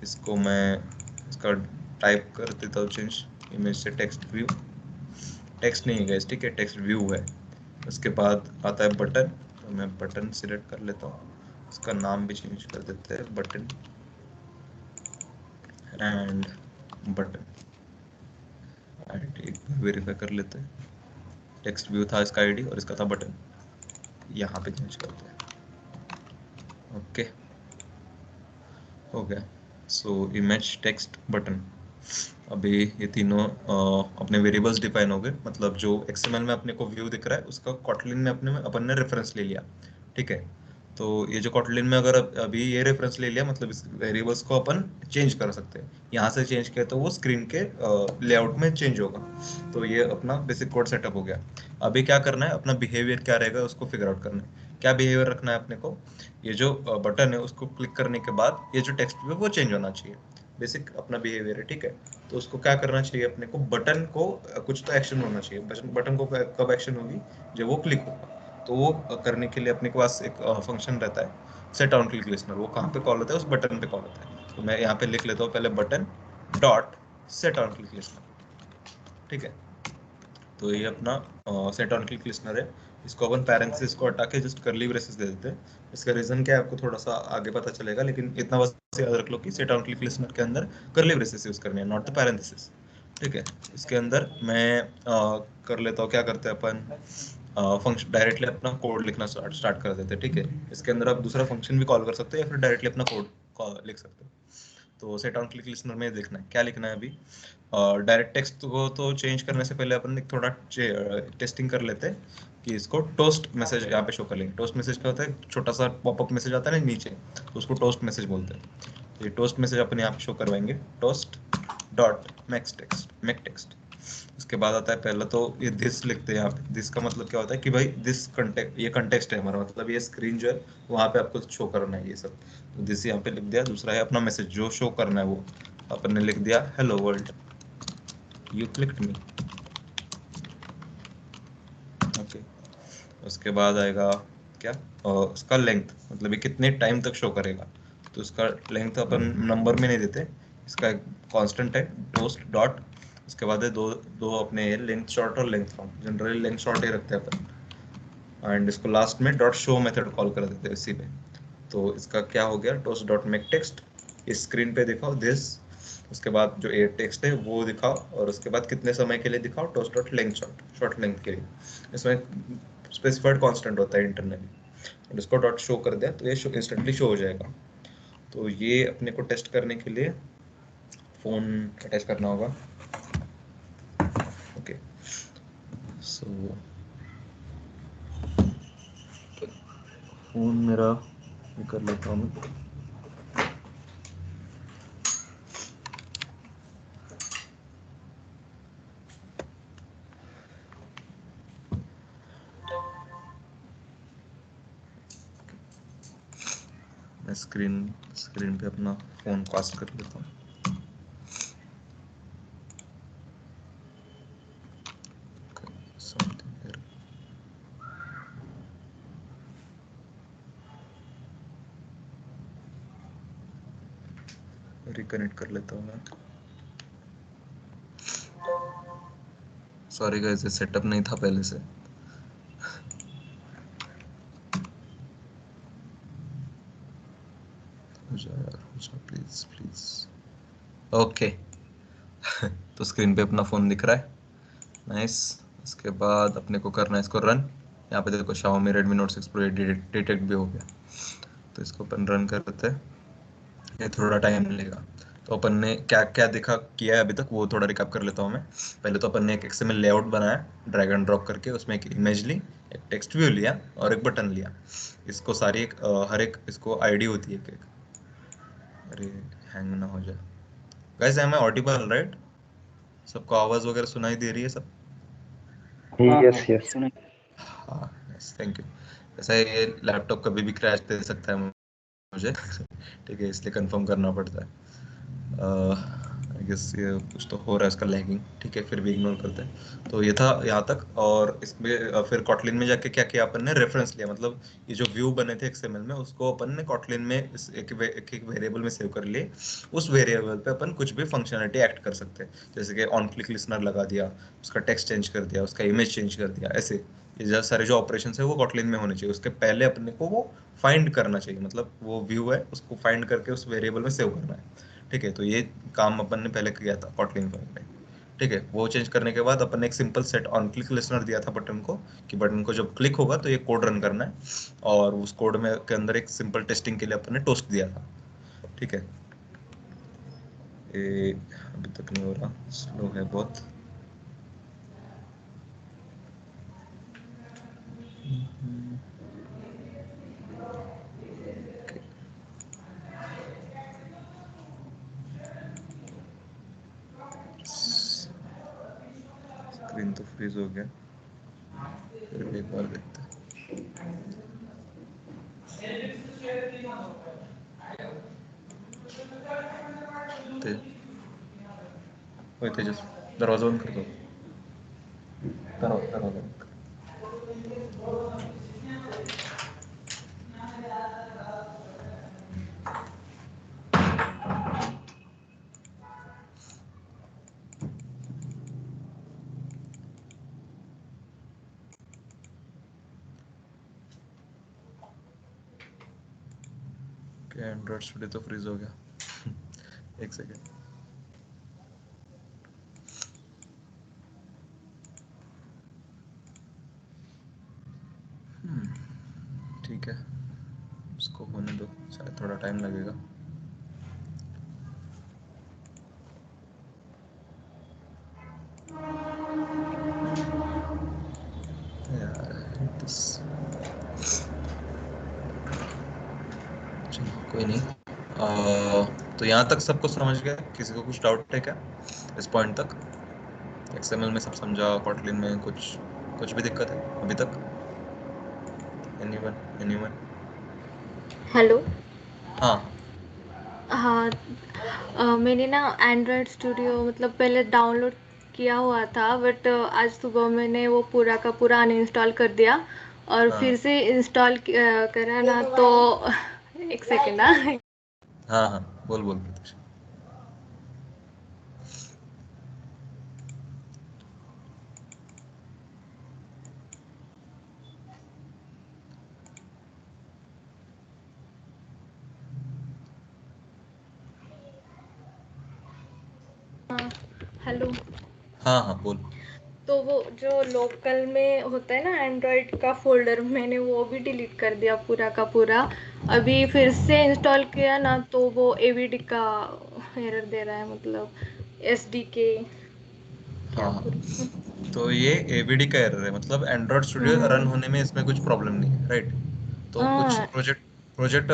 S1: इसको मैं इसका टाइप कर देता हूँ चेंज, इमेज से टेक्स्ट व्यू। टेक्स्ट नहीं है गाइस, ठीक है, टेक्स्ट व्यू है। उसके बाद आता है बटन, तो मैं बटन सिलेक्ट कर लेता हूँ। इसका नाम भी चेंज कर देते हैं, बटन एंड बटन। एंड एक बार वेरीफाई कर लेते हैं, टेक्स्ट व्यू था इसका आईडी और इसका था बटन। यहाँ पे चेंज करते हैं। ओके, हो गया। So image, text, button. अभी ये तीनों अपने वेरिएबल्स डिफाइन हो गए। मतलब जो XML में अपने को व्यू दिख रहा है उसका कॉटलिन में अपन ने रेफरेंस ले लिया। ठीक है, तो ये जो कॉटलिन में अगर अभी ये रेफरेंस ले लिया, मतलब इस वेरिएबल्स को अपन चेंज कर सकते हैं। यहाँ से चेंज किया तो वो स्क्रीन के लेआउट में चेंज होगा। तो ये अपना बेसिक कोड सेटअप हो गया। अभी क्या करना है, अपना बिहेवियर क्या रहेगा उसको फिगर आउट करना है। क्या बिहेवियर रखना है अपने को, ये जो बटन है उसको क्लिक करने के बाद ये जो टेक्स्ट है वो चेंज होना चाहिए। बेसिक अपना बिहेवियर है। ठीक है, तो उसको क्या करना चाहिए अपने को, बटन को कुछ तो एक्शन होना चाहिए। बटन को कब एक्शन होगी, जब वो क्लिक होगा। तो वो करने के लिए अपने के पास एक फंक्शन रहता है सेट ऑन क्लिक लिस्टनर। वो कहाँ पे कॉल होता है, उस बटन पे कॉल होता है। तो मैं यहाँ पे लिख लेता हूँ पहले button dot set on click listener. ठीक है, तो ये अपना सेट ऑन क्लिक लिस्टनर है। इसको अपन पैरेंथेसिस को हटा के जस्ट करली ब्रेसेस दे देते हैं। इसका रीजन क्या है आपको थोड़ा सा आगे पता चलेगा, लेकिन इतना बस याद रख लो कि सेट ऑन क्लिक लिस्टनर के अंदर करली ब्रेसेस यूज करने हैं, नॉट द पैरेंथेसिस। ठीक है, इसके अंदर मैं कर लेता हूँ, क्या करते हैं अपन, फंक्शन डायरेक्टली अपना कोड लिखना स्टार्ट कर देते हैं। ठीक है, इसके अंदर आप दूसरा फंक्शन भी कॉल कर सकते हो या फिर डायरेक्टली अपना कोड लिख सकते हो। तो सेट ऑन क्लिक लिसनर में देखना है क्या लिखना है अभी। डायरेक्ट टेक्स्ट को तो चेंज करने से पहले अपन थोड़ा टेस्टिंग कर लेते हैं कि इसको टोस्ट मैसेज यहाँ पे शो कर लेंगे। टोस्ट मैसेज क्या होता है, छोटा सा पॉपअप मैसेज आता है ना नीचे, तो उसको टोस्ट मैसेज बोलते हैं। तो ये टोस्ट मैसेज अपन यहाँ पे शो करवाएंगे, टोस्ट डॉट मेक टेक्स्ट। उसके बाद आता है पहला तो ये दिस लिखते हैं यहाँ पे। दिस का मतलब क्या होता है कि भाई दिस कंटेक्ट, ये कंटेक्स्ट है हमारा, मतलब ये स्क्रीन जो है वहाँ पे आपको शो करना है ये सब। तो दिस यहाँ पे लिख दिया। दूसरा है अपना मैसेज जो शो करना है, वो अपन ने लिख दिया hello world you clicked me. Okay, उसके बाद आएगा क्या, उसका लेंथ, मतलब ये कितने टाइम तक शो करेगा। तो उसका लेंथ अपन नंबर में नहीं देते, इसका एक कांस्टेंट है टोस्ट डॉट, उसके बाद है दो दो अपने लेंथ शॉर्ट और length long. Generally length short ही रखते हैं अपन, एंड इसको लास्ट में डॉट शो मेथड कॉल कर देते हैं इसी पे। तो इसका क्या हो गया, टोस्ट डॉट मेक टेक्स्ट, इस स्क्रीन पे दिखाओ दिस, उसके बाद जो ए टेक्स्ट है वो दिखाओ, और उसके बाद कितने समय के लिए दिखाओ, toast dot length short, short length के लिए। इसमें स्पेसिफाइड कांस्टेंट होता है इंटरनली, और इसको डॉट शो कर दिया तो ये इंस्टेंटली शो हो जाएगा। तो ये अपने को टेस्ट करने के लिए फोन अटैच करना होगा। ओके, सो फोन मेरा ये कर लेता हूँ मैं। मैं स्क्रीन पे अपना फोन पास कर लेता हूँ। Something here. रिकनेक्ट कर लेता हूँ मैं। सॉरी गाइस, ये सेटअप नहीं था पहले से। हो जाए यार, हो जाए प्लीज प्लीज। ओके तो स्क्रीन पे अपना फोन दिख रहा है, नाइस। उसके बाद अपने को करना है इसको रन। यहाँ पे देखो Xiaomi Redmi Note 6 Pro detect भी हो गया। तो इसको अपन रन करते हैं, ये थोड़ा टाइम लेगा। तो अपन ने क्या क्या देखा किया है अभी तक वो थोड़ा रिकैप कर लेता हूँ मैं। पहले तो अपन ने एक XML लेआउट बनाया ड्रैग एंड ड्रॉप करके, उसमें एक इमेज ली, एक टेक्स्ट व्यू लिया और एक बटन लिया। इसको सारी हर एक इसको आईडी होती है एक। अरे हैंग ना हो जाए। Guys am I audible right? सबको आवाज वगैरह सुनाई दे रही है सब?
S3: Yes yes.
S1: हाँ, यस, थैंक यू। ऐसा है, ये लैपटॉप कभी भी क्रैश दे सकता है मुझे ठीक है, इसलिए कंफर्म करना पड़ता है। आई गेस ये कुछ तो हो रहा है इसका लैगिंग, ठीक है, फिर भी इग्नोर करते हैं। तो ये था यहाँ तक। और इसमें फिर कॉटलिन में जाके क्या किया अपन ने, रेफरेंस लिया, मतलब ये जो व्यू बने थे XML में उसको अपन ने कॉटलिन में एक वेरिएबल में सेव कर लिए। उस वेरिएबल पे अपन कुछ भी फंक्शनलिटी एक्ट कर सकते हैं, जैसे कि ऑन क्लिक लिसनर लगा दिया, उसका टेक्स्ट चेंज कर दिया, उसका इमेज चेंज कर दिया, ऐसे ये सारे जो ऑपरेशन है वो कॉटलिन में होने चाहिए। उसके पहले अपने को वो फाइंड करना चाहिए, मतलब वो व्यू है उसको फाइंड करके उस वेरिएबल में सेव करना है। ठीक है, तो ये काम अपन ने पहले किया था कॉटलिन में। ठीक है, वो चेंज करने के बाद अपन ने एक simple set on click listener दिया था बटन को, कि बटन को जब क्लिक होगा तो ये कोड रन करना है। और उस कोड में के अंदर एक सिंपल टेस्टिंग के लिए अपन ने टोस्ट दिया था। ठीक है, ये अभी तक नहीं हो रहा, स्लो है बहुत। स्क्रीन तो फ्रीज हो गया, फिर भी एक बार देखते हैं। ओए तेजस, दरवाजा बंद कर दो, दरवाजा बंद कर। क्या एंड्रॉइड स्टूडियो तो फ्रीज हो गया एक सेकेंड। ठीक है, उसको होने दो, शायद थोड़ा टाइम लगेगा। कोई नहीं। तो यहाँ तक सबको समझ गया? किसी को कुछ डाउट है क्या इस पॉइंट तक? XML में सब समझा, कॉटलिन में कुछ कुछ भी दिक्कत है अभी तक? एनीवन?
S4: हेलो।
S1: हाँ
S4: हाँ, मैंने ना एंड्रॉयड स्टूडियो मतलब पहले डाउनलोड किया हुआ था, बट आज सुबह मैंने वो पूरा का पूरा अनइंस्टॉल कर दिया और
S1: हाँ
S4: फिर से इंस्टॉल करा ना, तो एक सेकेंड ना।
S1: हाँ हाँ, बोल प्रतीक्षा।
S4: हेलो।
S1: हाँ हाँ बोल।
S4: तो वो जो लोकल में होता है ना एंड्रॉयड का फोल्डर, मैंने वो भी डिलीट कर दिया पूरा का पूरा। अभी फिर से इंस्टॉल किया ना, तो वो एवीडी का एरर दे रहा है, मतलब एसडीके क्या
S1: हाँ हाँ,
S4: करूँ।
S1: तो ये AVD का एरर है, मतलब एंड्रॉयड स्टूडियो रन होने में इसमें कुछ प्रॉब्लम नहीं है, राइट? तो कुछ
S4: हाँ,
S1: प्रोजेक्ट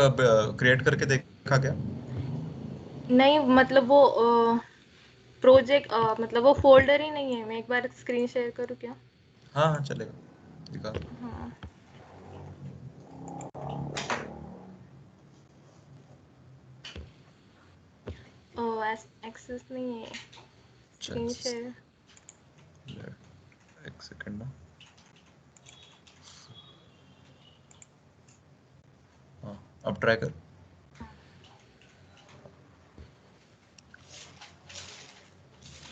S1: क्रिएट करके देखा क्या?
S4: नहीं मतलब वो प्रोजेक्ट मतलब वो फोल्डर ही नहीं है। मैं एक बार स्क्रीन शेयर करूँ क्या?
S1: हाँ हाँ चलेगा, दिखा।
S4: हाँ, एक्सेस नहीं है,
S1: चल
S4: स्क्रीन शेयर।
S1: एक सेकंड ना। हाँ, अब ट्राई कर।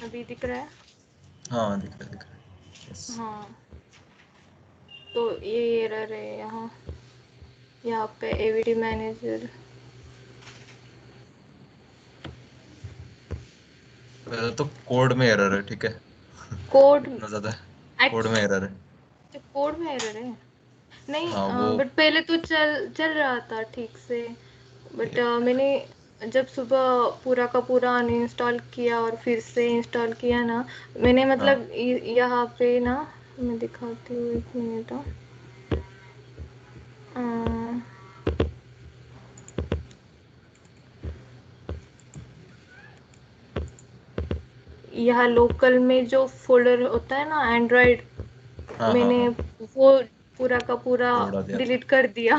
S4: अभी दिख रहा है?
S1: हाँ दिख रहा है। यस।
S4: हाँ, तो ये एरर है यहाँ यहाँ पे एवीडी मैनेजर।
S1: पहले तो कोड में एरर है, ठीक है?
S4: कोड
S1: इतना ज्यादा कोड में
S4: अच्छा,
S1: एरर है।
S4: कोड में एरर है? नहीं,
S1: हाँ वो
S4: बट पहले तो चल चल रहा था ठीक से। बट मैंने जब सुबह पूरा का पूरा अनइंस्टॉल किया और फिर से इंस्टॉल किया ना, मैंने
S1: हाँ
S4: मतलब यहाँ पे ना, मैं दिखाती हूँ, एक मिनट। यहाँ लोकल में जो फोल्डर होता है ना एंड्रॉयड,
S1: हाँ हाँ
S4: मैंने
S1: हाँ,
S4: वो पूरा का पूरा
S1: वो उड़ा दिया था।
S4: डिलीट कर दिया।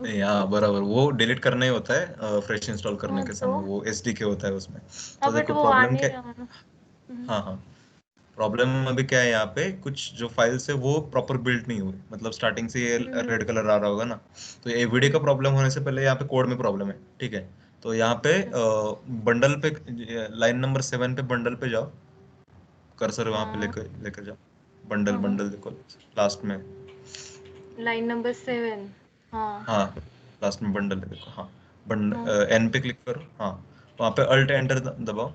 S1: नहीं, हाँ बराबर, वो डिलीट करना ही होता है फ्रेश इंस्टॉल करने
S4: हाँ
S1: के
S4: तो
S1: समय, वो SDK होता है उसमें।
S4: हाँ,
S1: तो
S4: बट
S1: देखो
S4: वो आ
S1: प्रॉब्लम
S4: नहीं
S1: क्या।
S4: रहा ना। हम्म।
S1: हाँ हाँ, प्रॉब्लम अभी क्या है यहाँ पे, कुछ जो फाइल्स है वो प्रॉपर बिल्ड नहीं हुई, मतलब स्टार्टिंग से ये रेड कलर आ रहा होगा ना। तो ये AVD का प्रॉब्लम होने से पहले यहाँ पे कोड में प्रॉब्लम है, ठीक है? तो यहाँ पे बंडल पे, लाइन नंबर 7 पे बंडल पे जाओ, कर्सर वहां पे
S4: हाँ
S1: लेकर लेकर जाओ। बंडल
S4: हाँ हाँ,
S1: बंडल देखो लास्ट में।
S4: Line number 7। हाँ
S1: हाँ, लास्ट में बंडल है देखो, हाँ।
S4: हाँ,
S1: N पे क्लिक करो, हाँ। वहाँ पे अल्ट एंटर दबाओ।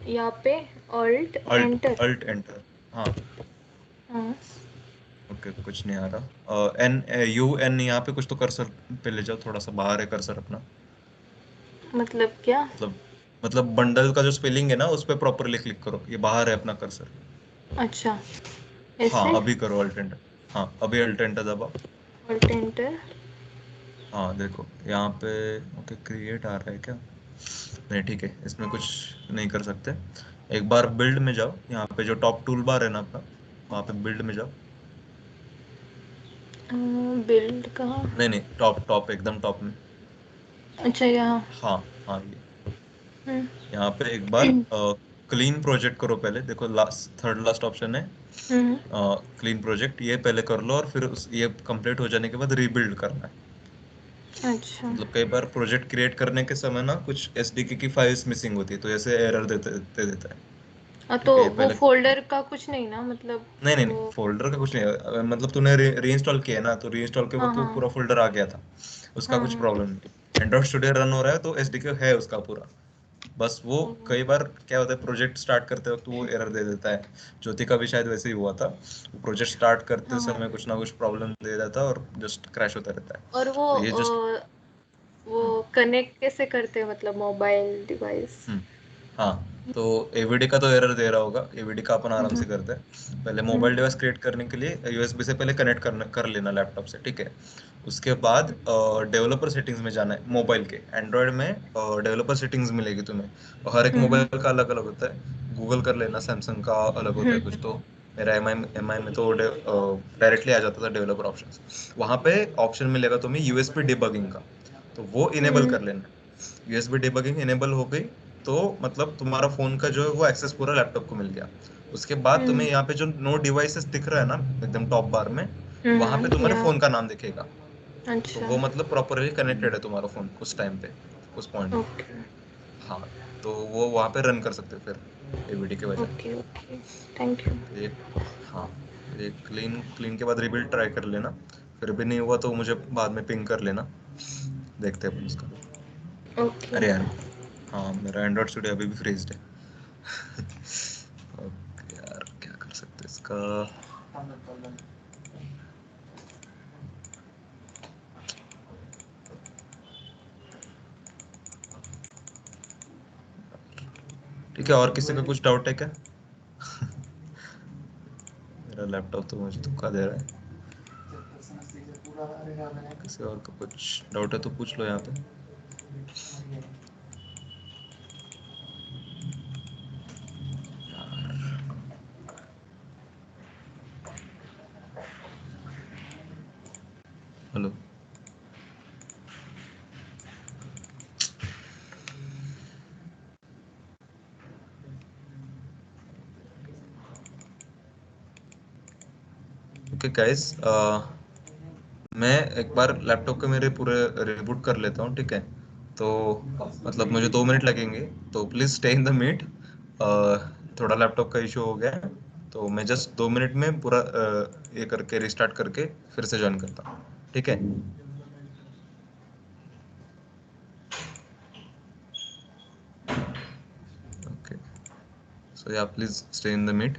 S4: यहाँ पे alt
S1: alt
S4: enter.
S1: Alt enter, हाँ।
S4: हाँ,
S1: ओके, कुछ नहीं आ रहा। UN यहाँ पे कुछ तो कर्सर पे ले जाओ, थोड़ा सा बाहर है कर्सर अपना।
S4: मतलब क्या?
S1: मतलब मतलब बंडल का जो स्पेलिंग है ना, उस पे प्रॉपरली क्लिक करो, ये बाहर है अपना कर्सर।
S4: अच्छा,
S1: हाँ
S4: ऐसे
S1: अभी करो अल्ट एंटर। हाँ अभी अल्ट एंटर दबाओ।
S4: Alt enter.
S1: हाँ देखो यहाँ पे, ओके क्रिएट आ रहा है क्या? नहीं ठीक है, इसमें कुछ नहीं कर सकते। एक बार बिल्ड में जाओ, यहाँ पे जो टॉप टूल बार है ना अपना, वहाँ पे बिल्ड में जाओ।
S4: बिल्ड कहाँ?
S1: नहीं नहीं, टॉप टॉप एकदम टॉप में।
S4: अच्छा, यहाँ।
S1: हाँ हाँ, ये
S4: हम्म
S1: यहाँ पे एक बार क्लीन प्रोजेक्ट करो पहले, देखो लास्ट थर्ड लास्ट ऑप्शन है
S4: हम्म,
S1: क्लीन प्रोजेक्ट, ये पहले कर लो और फिर ये कंप्लीट हो जाने के बाद रीबिल्ड करना है।
S4: अच्छा।
S1: मतलब कई बार प्रोजेक्ट क्रिएट करने के समय ना कुछ SDK की फाइल्स मिसिंग होती है, तो ऐसे एरर दे देता है।
S4: तो
S1: ठीक है, ये
S4: वो
S1: पहले।
S4: फोल्डर का कुछ नहीं ना, मतलब
S1: नहीं,
S4: वो।
S1: फोल्डर का कुछ नहीं है। मतलब तूने रीइंस्टॉल किया है ना, तो रीइंस्टॉल के
S4: हाँ
S1: वक्त वो
S4: हाँ
S1: पूरा फोल्डर आ गया था, उसका
S4: हाँ
S1: कुछ
S4: हाँ।
S1: प्रॉब्लम नहीं। एंड्रॉइड स्टूडियो रन हो रहा है तो SDK है उसका पूरा। बस वो
S4: ओ,
S1: कई बार क्या होता है, प्रोजेक्ट स्टार्ट करते वक्त वो एरर दे देता है। ज्योति का भी शायद वैसे ही हुआ था, वो प्रोजेक्ट स्टार्ट करते
S4: हाँ।
S1: समय कुछ ना कुछ प्रॉब्लम दे देता है और जस्ट क्रैश होता रहता है।
S4: और
S1: तो ये जस्ट
S4: वो कनेक्ट कैसे करते हैं, मतलब मोबाइल डिवाइस?
S1: हाँ, तो एवीडी का तो एरर दे रहा होगा। एवीडी का अपन आराम से करते हैं। पहले मोबाइल डिवाइस क्रिएट करने के लिए यूएसबी से पहले कनेक्ट कर लेना लैपटॉप से, ठीक है। उसके बाद डेवलपर सेटिंग्स में जाना है मोबाइल के। एंड्रॉयड में डेवलपर सेटिंग्स मिलेगी तुम्हें, और हर एक मोबाइल का अलग अलग होता है। गूगल कर लेना, सैमसंग का अलग होता है कुछ। तो मेरा एम आई में तो डायरेक्टली आ जाता था डेवलपर ऑप्शंस। वहाँ पे ऑप्शन मिलेगा तुम्हें यूएसबी डिबगिंग का, तो वो इनेबल कर लेना। यूएसबी डिबगिंग इनेबल हो गई तो मतलब तुम्हारा फोन का जो है वो एक्सेस पूरा लैपटॉप को मिल गया। उसके बाद तुम्हें यहाँ पे जो नो डिवाइसेस दिख रहा है ना एकदम टॉप बार में, वहां पे तुम्हारे
S4: या
S1: फोन का नाम दिखेगा। तो
S4: अच्छा
S1: वो मतलब प्रॉपरली कनेक्टेड है तुम्हारा फोन उस टाइम पे, उस पॉइंट पे।
S4: ओके
S1: हाँ, तो वो वहां पे रन कर सकते हो फिर एवीडी के बजाय।
S4: ओके ओके थैंक यू
S1: एक, हाँ, एक क्लीन क्लीन के बाद रिबिल्ड ट्राई कर लेना। फिर भी नहीं हुआ तो मुझे बाद में पिंग कर लेना, देखते हैं अपन उसका।
S4: ओके
S1: अरे यार, हाँ, मेरा एंड्रॉइड स्टूडियो अभी भी फ्रीज्ड है। ओके यार, क्या कर सकते हैं इसका। ठीक है, और किसी का कुछ डाउट है क्या? मेरा लैपटॉप तो मुझे धोखा दे रहा है। किसी और का कुछ डाउट है तो पूछ लो यहाँ पे। हेलो। ओके गाइस, मैं एक बार लैपटॉप के मेरे पूरे रिबूट कर लेता हूँ, ठीक है। तो मतलब मुझे 2 मिनट लगेंगे, तो please stay in the meet. थोड़ा लैपटॉप का इशू हो गया है, तो मैं जस्ट 2 मिनट में पूरा ये करके रिस्टार्ट करके फिर से ज्वाइन करता हूँ, ठीक है। ओके, सो या please stay in the meet.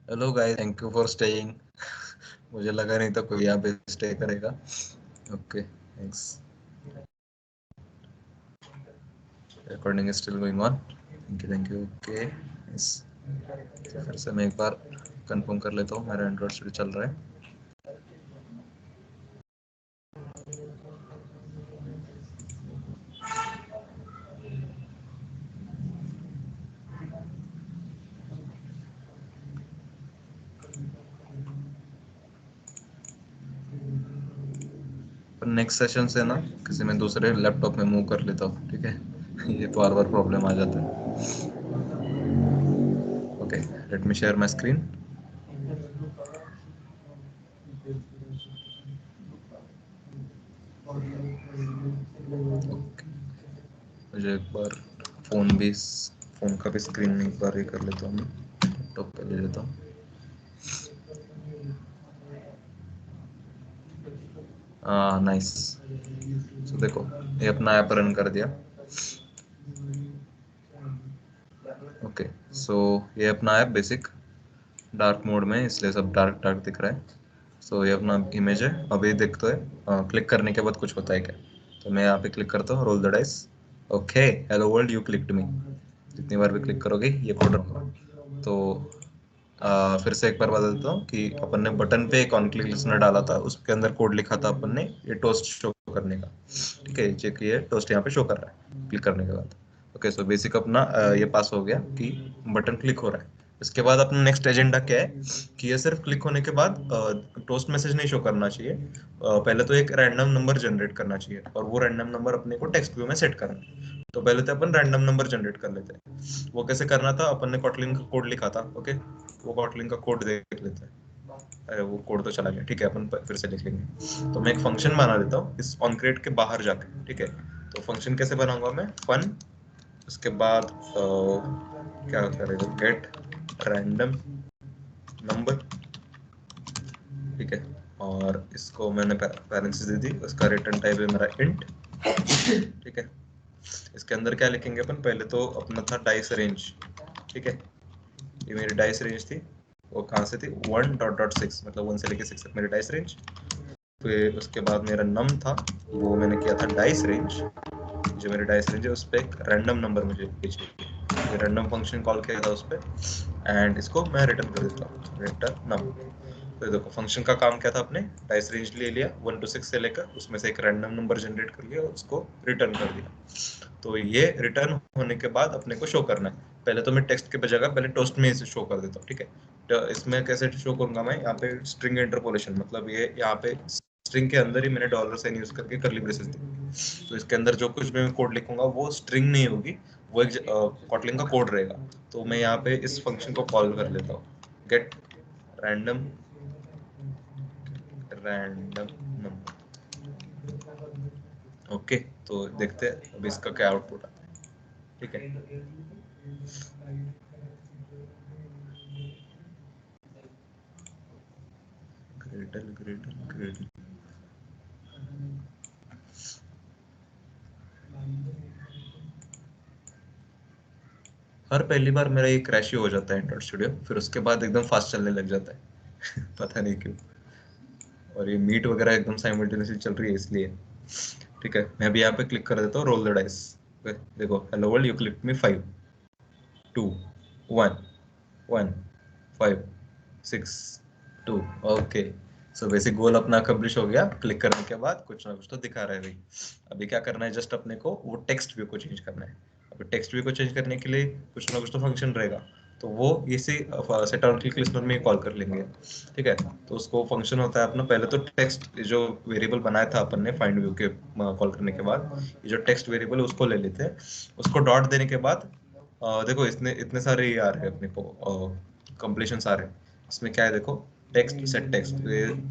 S1: Hello guys, thank you for staying. मुझे लगा नहीं था कोई यहाँ पे स्टे करेगा। Okay, thanks. Recording is still going on. Thank you. Okay, yes. फिर से मैं एक बार कंफर्म कर लेता हूँ, मेरा एंड्रॉइड स्टूडियो चल रहा है। नेक्स्ट सेशन से ना किसी में दूसरे लैपटॉप में मूव कर लेता हूँ, ठीक है। ये तो बार बार प्रॉब्लम आ जाता है। Okay, let me share my screen. मुझे एक बार फोन का भी स्क्रीन एक बार ये कर लेता हूँ, लैपटॉप पे ले लेता हूँ। नाइस। सो देखो, ये अपना ऐप रन कर दिया। ओके, सो ये अपना ऐप बेसिक डार्क मोड में, इसलिए सब डार्क डार्क दिख रहा है। सो ये अपना इमेज है। अभी देखते हैं क्लिक करने के बाद कुछ होता है क्या। तो मैं यहाँ पे क्लिक करता हूँ, roll the dice. Okay, hello world, you clicked me. जितनी बार भी क्लिक करोगे ये कोड रहूंगा। तो फिर से एक बार बता देता हूँ कि अपन ने बटन पे एक ऑन क्लिक लिसनर डाला था, उसके अंदर कोड लिखा था अपन ने ये टोस्ट शो करने का। ठीक है, चेक ये टोस्ट यहाँ पे शो कर रहा है क्लिक करने के बाद। ओके, सो बेसिक अपना ये पास हो गया कि बटन क्लिक हो रहा है। इसके बाद अपना नेक्स्ट एजेंडा क्या है कि ये सिर्फ क्लिक होने के बाद टोस्ट मैसेज नहीं शो करना चाहिए। पहले तो एक रैंडम नंबर जनरेट करना चाहिए, और वो रैंडम नंबर अपने को टेक्स्ट व्यू में सेट करना है। तो पहले तो अपन रैंडम नंबर जनरेट कर लेते हैं। वो कैसे करना था, अपन ने कॉटलिन का कोड लिखा था। ओके, वो कॉटलिन का कोड देख लेते हैं। अरे वो कोड तो चला गया, ठीक है, अपन फिर से लिख लेंगे। तो मैं एक फंक्शन बना देता हूँ इस ऑनक्रिएट के बाहर जाके, ठीक है। तो फंक्शन कैसे बनाऊंगा मैं, फन, उसके बाद क्या करेगा, गेट रैंडम नंबर, ठीक है। और इसको मैंने पैरेंथेसिस दे दी, उसका रिटर्न टाइप है मेरा इंट, ठीक है। इसके अंदर क्या लिखेंगे अपन, पहले तो अपना था डाइस रेंज, ठीक है। ये मेरी डाइस रेंज थी, वो कहाँ से थी, 1.6, मतलब 1 से लेके 6 तक मेरी डाइस रेंज। फिर उसके बाद मेरा नम था, वो मैंने किया था डाइस रेंज। जो मेरी डाइस रेंज है उस पर एक रैंडम नंबर मुझे चाहिए, रैंडम फंक्शन कॉल किया था उस पर, एंड इसको मैं रिटर्न कर देता हूँ, रिटर्न नम। तो देखो फंक्शन का काम क्या था, अपने डाइस रेंज ले लिया 1 to 6 से लेकर, उसमें से एक रैंडम नंबर जनरेट कर लिया और उसको रिटर्न कर दिया। तो ये रिटर्न होने के बाद अपने को शो करना है। पहले तो मैं टेक्स्ट के जगह पहले टोस्ट में इसे शो कर देता हूँ, ठीक है। तो इसमें कैसे शो करूंगा मैं, यहाँ पे स्ट्रिंग इंटरपोलेशन, मतलब ये यहाँ पे स्ट्रिंग के अंदर ही मैंने डॉलर साइन यूज करके करली ब्रेसेस दी। तो इसके अंदर जो कुछ भी मैं कोड लिखूंगा वो स्ट्रिंग नहीं होगी, वो एक कॉटलिन का कोड रहेगा। तो मैं यहाँ पे इस फंक्शन को कॉल कर लेता हूँ, गेट रैंडम नंबर। ओके, तो देखते हैं अभी इसका क्या आउटपुट आता है, ठीक है। ग्रेडल ग्रेडल ग्रेडल, हर पहली बार मेरा ये क्रैश ही हो जाता है एंड्रॉइड स्टूडियो, फिर उसके बाद एकदम फास्ट चलने लग जाता है। पता नहीं क्यों। और ये मीट वगैरह एकदम साइमल्टेनियसली चल रही है इसलिए। ठीक है, मैं अभी यहाँ पे क्लिक कर देता हूँ, रोल द डाइस। देखो, hello world, you click me 5 2 1 1 5 6 2। Okay, so basic goal अपना अकम्प्लिश हो गया। क्लिक करने के बाद कुछ ना कुछ तो दिखा रहा है भाई। अभी क्या करना है, जस्ट अपने को वो टेक्स्ट व्यू को चेंज करना है। अभी टेक्स्ट व्यू को चेंज करने के लिए कुछ ना कुछ तो फंक्शन रहेगा, तो वो इसी सेट ऑन क्लिक लिस्टनर में कॉल कर लेंगे, ठीक है। तो उसको फंक्शन होता है अपना, पहले तो टेक्स्ट जो वेरिएबल बनाया था अपन ने फाइंड व्यू के कॉल करने के बाद, ये जो टेक्स्ट वेरिएबल है उसको ले लेते हैं। उसको डॉट देने के बाद देखो इसने इतने सारे ये आ रहे हैं अपने को, कंप्लीशन आ रहे हैं। इसमें क्या है देखो, टेक्स्ट सेट टेक्स्ट,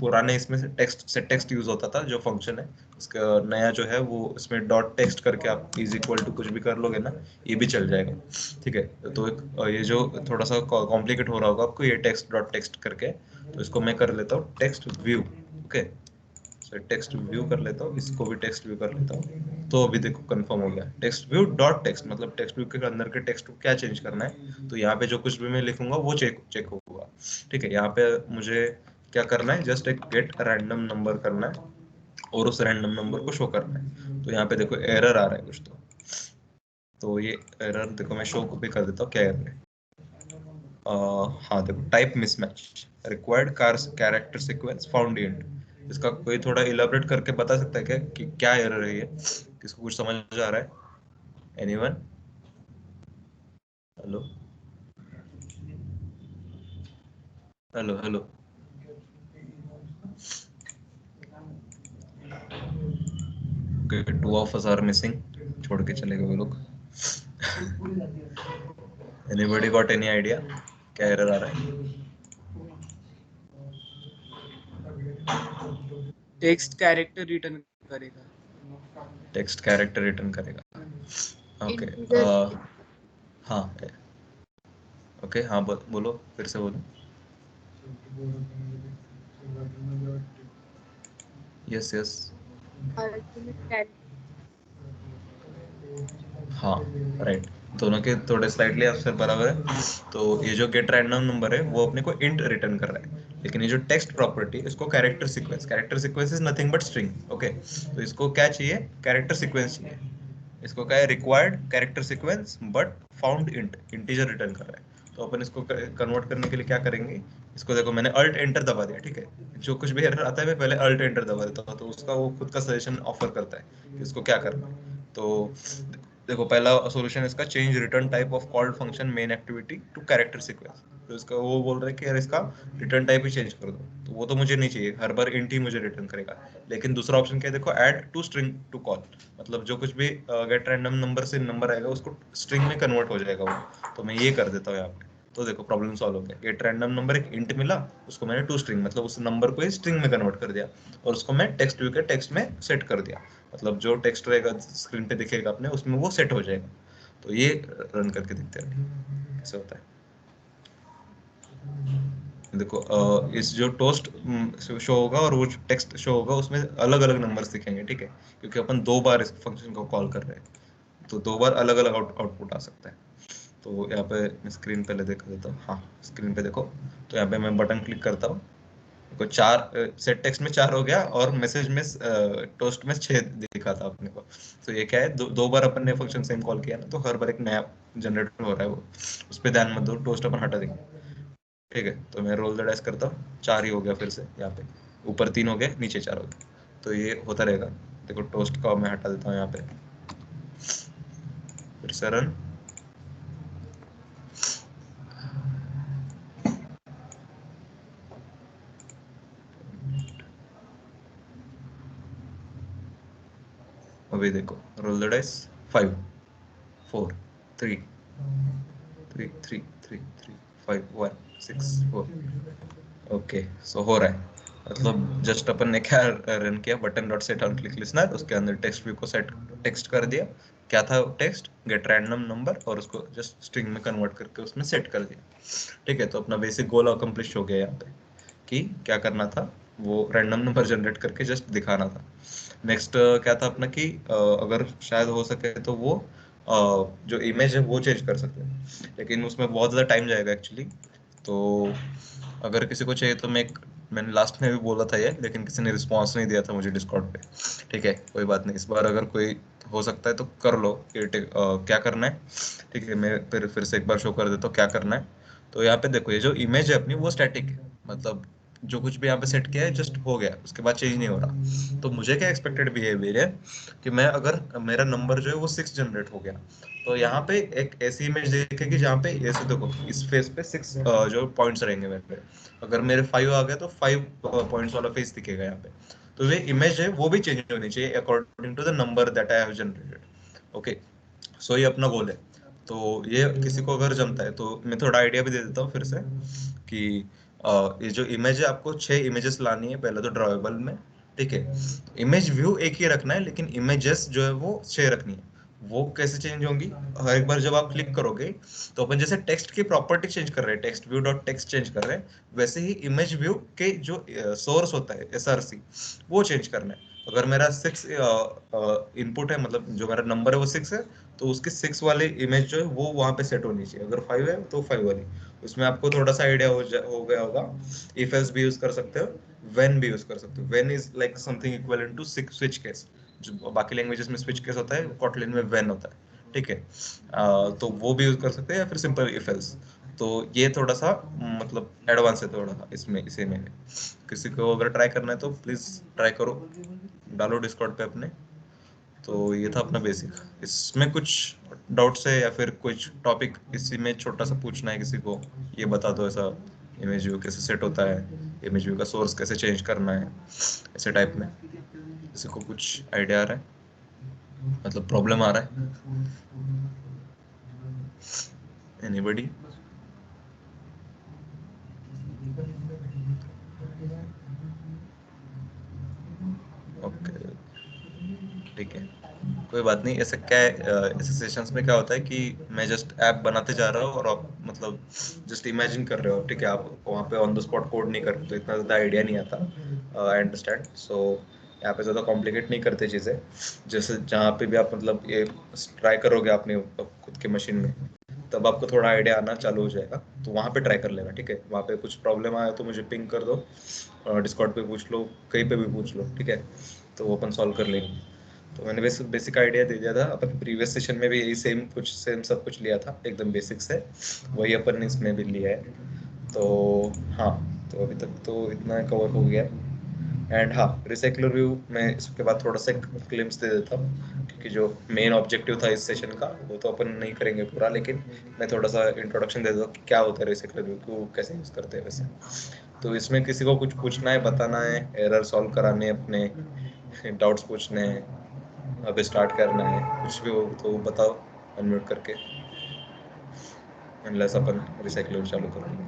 S1: पुराने इसमें से टेक्स्ट सेट टेक्स्ट यूज होता था जो फंक्शन है। उसका नया जो है वो इसमें डॉट टेक्स्ट करके आप इज इक्वल टू कुछ भी कर लोगे ना, ये भी चल जाएगा, ठीक है। तो एक ये जो थोड़ा सा कॉम्प्लिकेट हो रहा होगा आपको, ये टेक्स्ट डॉट टेक्स्ट करके, तो इसको मैं कर लेता हूँ text view. Okay, text view कर लेता हूँ, इसको भी टेक्स्ट व्यू कर लेता हूँ। तो अभी देखो कंफर्म हो गया, टेक्स्ट व्यू डॉट टेक्स्ट, मतलब टेक्स्ट व्यू के अंदर के टेक्स्ट को क्या चेंज करना है। तो यहाँ पे जो कुछ भी मैं लिखूंगा वो चेक होगा। होगा। ठीक है, यहाँ पे मुझे क्या करना है, जस्ट एक गेट रैंडम नंबर करना है और उस रैंडम नंबर को शो करना है। तो यहाँ पे देखो एरर आ रहा है कुछ, तो ये एरर देखो मैं शो भी कर देता हूँ क्या एरर है। हाँ देखो, type mismatch, required character sequence found int. इसका कोई थोड़ा इलाबरेट करके बता सकता है क्या कि क्या एरर है ये, किसको कुछ समझ आ रहा है? Anyone? Hello hello hello. Two of us are missing, छोड़ के चले गए वो लोग। एनीबॉडी गॉट एनी आइडिया क्या एरर आ रहा है?
S5: टेक्स्ट कैरेक्टर रिटर्न करेगा।
S1: टेक्स्ट कैरेक्टर रिटर्न करेगा। Okay
S4: Integers.
S1: हाँ ओके हाँ बोलो फिर से बोलो। यस यस
S4: Argument cal-
S1: हाँ राइट, दोनों के थोड़े स्लाइटली आपसे बराबर है। तो ये जो गेट रैंडम नंबर है वो अपने को इंट रिटर्न कर रहा है, लेकिन ये जो टेक्स्ट प्रॉपर्टी इसको character sequence is nothing but string. Okay, तो इसको क्या चाहिए, कैरेक्टर सीक्वेंस चाहिए। इसको क्या है, required character sequence but found int, integer return कर रहा है। तो अपन इसको कन्वर्ट करने के लिए क्या करेंगे, इसको देखो मैंने अल्ट एंटर दबा दिया। ठीक है, जो कुछ भी एरर आता है मैं पहले अल्ट एंटर दबा देता हूँ, तो उसका वो खुद का सजेशन ऑफर करता है कि इसको क्या करना है। तो देखो पहला सॉल्यूशन इसका, change return type of called function main activity to character sequence. तो इसका वो बोल रहा है कि यार इसका रिटर्न टाइप ही चेंज कर दो, तो वो तो मुझे नहीं चाहिए, हर बार इंट ही मुझे रिटर्न करेगा। लेकिन दूसरा ऑप्शन क्या है, देखो add to string to call, मतलब जो कुछ भी गेट रैंडम नंबर से नंबर आएगा उसको स्ट्रिंग में कन्वर्ट हो जाएगा वो। तो मैं ये कर देता हूँ यहाँ पे, तो देखो प्रॉब्लम सॉल्व हो गया। गेट रैंडम नंबर एक इंट मिला, उसको मैंने टू स्ट्रिंग मतलब उस नंबर को स्ट्रिंग में कन्वर्ट कर दिया, और उसको मैं टेक्स्ट व्यू के टेक्स्ट में सेट कर दिया, मतलब जो टेक्स्ट रहेगा स्क्रीन पे दिखेगा अपने उसमें वो सेट हो जाएगा। तो ये रन करके देखते हैं कैसे होता है। देखो इस जो टोस्ट शो होगा और वो टेक्स्ट शो होगा उसमें अलग अलग नंबर्स दिखेंगे। ठीक है, क्योंकि अपन दो बार इस फंक्शन को कॉल कर रहे हैं, तो दो बार अलग अलग आउटपुट आ सकता है। तो यहाँ पे मैं स्क्रीन पहले दिखा देता हूँ। हाँ स्क्रीन पे देखो, तो यहाँ पे मैं बटन क्लिक करता हूँ, देखो चार सेट टेक्स्ट में 4 हो गया और मैसेज में टोस्ट में 6 दिखा था अपने को। तो ये क्या है, दो बार अपन ने फंक्शन सेम कॉल किया ना, तो हर बार एक नया जनरेट हो रहा है वो, उस पर ध्यान मत दो, टोस्ट अपन हटा देंगे। ठीक है, तो मैं रोल द डाइस करता हूँ, 4 ही हो गया फिर से, यहाँ पे ऊपर 3 हो गए नीचे 4 हो गए, तो ये होता रहेगा। देखो टोस्ट का मैं हटा देता हूँ यहाँ पे, फिर से रन। अभी देखो role the dice, 5 4 3 3 3 3 3 5 1 6 4। Okay so हो रहा है, मतलब जस्ट अपन ने क्या रन किया, button dot set on click listener, उसके अंदर टेक्स्ट व्यू को सेट टेक्स्ट कर दिया, क्या था टेक्स्ट, गेट रैंडम नंबर, और उसको जस्ट स्ट्रिंग में कन्वर्ट करके उसमें सेट कर दिया। ठीक है, तो अपना बेसिक गोल अकम्प्लिश हो गया यहाँ पे, कि क्या करना था, वो रैंडम नंबर जनरेट करके जस्ट दिखाना था। नेक्स्ट क्या था अपना कि अगर शायद हो सके तो वो जो इमेज है वो चेंज कर सकते हैं, लेकिन उसमें बहुत ज़्यादा टाइम जाएगा एक्चुअली। तो अगर किसी को चाहिए तो मैंने लास्ट में भी बोला था ये, लेकिन किसी ने रिस्पॉन्स नहीं दिया था मुझे डिस्कॉर्ड पे। ठीक है कोई बात नहीं, इस बार अगर कोई हो सकता है तो कर लो कि क्या करना है। ठीक है, मैं फिर से एक बार शो कर देता हूँ क्या करना है। तो यहाँ पे देखो, ये जो इमेज है अपनी वो स्टैटिक है, मतलब जो कुछ भी यहाँ पे सेट किया है जस्ट हो गया, उसके बाद चेंज नहीं हो रहा। तो मुझे क्या एक्सपेक्टेड बिहेवियर है कि मैं अगर मेरा नंबर जो है वो 6 जनरेट हो गया, तो यहाँ पे एक ऐसी इमेज देखेगी जहाँ पे ऐसे देखो इस फेस पे 6 जो पॉइंट्स रहेंगे मेरे, अगर मेरे 5 आ गया तो 5 पॉइंट्स वाला फेस दिखेगा यहाँ पे। तो ये इमेज है वो भी चेंज होनी चाहिए according to the number that I have generated. Okay, so ये अपना गोल है। तो ये किसी को अगर जमता है तो मैं थोड़ा आइडिया भी दे देता हूँ फिर से, कि ये जो इमेज है आपको 6 इमेजेस लानी है पहले तो ड्रॉएबल में। ठीक है, इमेज व्यू एक ही रखना है, लेकिन इमेजेस जो है वो 6 रखनी है। वो कैसे चेंज होंगी, हर एक बार जब आप क्लिक करोगे तो अपन जैसे टेक्स्ट की प्रॉपर्टी चेंज कर रहे हैं, text view dot text change कर रहे हैं, वैसे ही इमेज व्यू के जो सोर्स होता है एसआरसी वो चेंज करना है। अगर मेरा 6 इनपुट है, मतलब जो मेरा नंबर है वो 6 है, तो उसके 6 वाले इमेज जो है वो वहां पे सेट होनी चाहिए। अगर 5 है तो 5 वाली। उसमें आपको थोड़ा सा आइडिया हो गया होगा। इफ एल्स भी यूज कर सकते हो, व्हेन भी यूज कर सकते हो। When is like something equivalent to switch case. जो बाकी लैंग्वेजेस में स्विच केस होता है, कोटलिन में व्हेन होता है, ठीक है। तो वो भी यूज कर सकते हैं, या फिर सिंपल इफ एल्स। तो ये थोड़ा सा मतलब एडवांस है थोड़ा सा इसमें, इसे में किसी को अगर ट्राई करना है तो प्लीज ट्राई करो, डालो डिस्कॉर्ड पे अपने। तो ये था अपना बेसिक। इसमें कुछ डाउट्स है या फिर कुछ टॉपिक इसी में छोटा सा पूछना है किसी को, ये बता दो ऐसा इमेज व्यू कैसे सेट होता है, इमेज व्यू का सोर्स कैसे चेंज करना है, ऐसे टाइप में किसी को कुछ आइडिया आ रहा है, मतलब प्रॉब्लम आ रहा है? एनीबॉडी? ओके, ठीक है, कोई बात नहीं। ऐसे क्या है, ऐसे सेशंस में क्या होता है कि मैं जस्ट ऐप बनाते जा रहा हूँ और आप मतलब जस्ट इमेजिन कर रहे हो, ठीक है। आप वहाँ पे ऑन द स्पॉट कोड नहीं करते, तो इतना ज़्यादा आइडिया नहीं आता। I understand. सो यहाँ पे ज़्यादा कॉम्प्लिकेट नहीं करते चीज़ें। जैसे जहाँ पे भी आप मतलब ये ट्राई करोगे अपने खुद के मशीन में, तब आपको थोड़ा आइडिया आना चालू हो जाएगा। तो वहाँ पे ट्राई कर लेना, ठीक है। वहाँ पे कुछ प्रॉब्लम आया तो मुझे पिंग कर दो, डिस्कॉर्ड पे पूछ लो, कहीं पे भी पूछ लो, ठीक है। तो वो अपन सॉल्व कर लेंगे। तो मैंने बेसिक आइडिया दे दिया था अपन प्रीवियस सेशन में भी, यही सेम सब कुछ लिया था एकदम बेसिक से, वही अपन ने इसमें भी लिया है। तो हाँ, तो अभी तक तो इतना कवर हो गया। एंड हाँ, रिसाइकलर व्यू मैं इसके बाद थोड़ा सा क्लिम्स दे देता हूँ, क्योंकि जो मेन ऑब्जेक्टिव था इस सेशन का वो तो अपन नहीं करेंगे पूरा, लेकिन मैं थोड़ा सा इंट्रोडक्शन दे देता हूँ कि क्या होता है रिसाइकलर व्यू को, कैसे यूज करते हैं वैसे। तो इसमें किसी को कुछ पूछना है, बताना है, एरर सॉल्व कराने अपने, डाउट्स पूछने हैं, अभी स्टार्ट करना है, कुछ भी हो तो बताओ अनम्यूट करके, अनलेस अपन रिसाइकलर चालू कर लेंगे।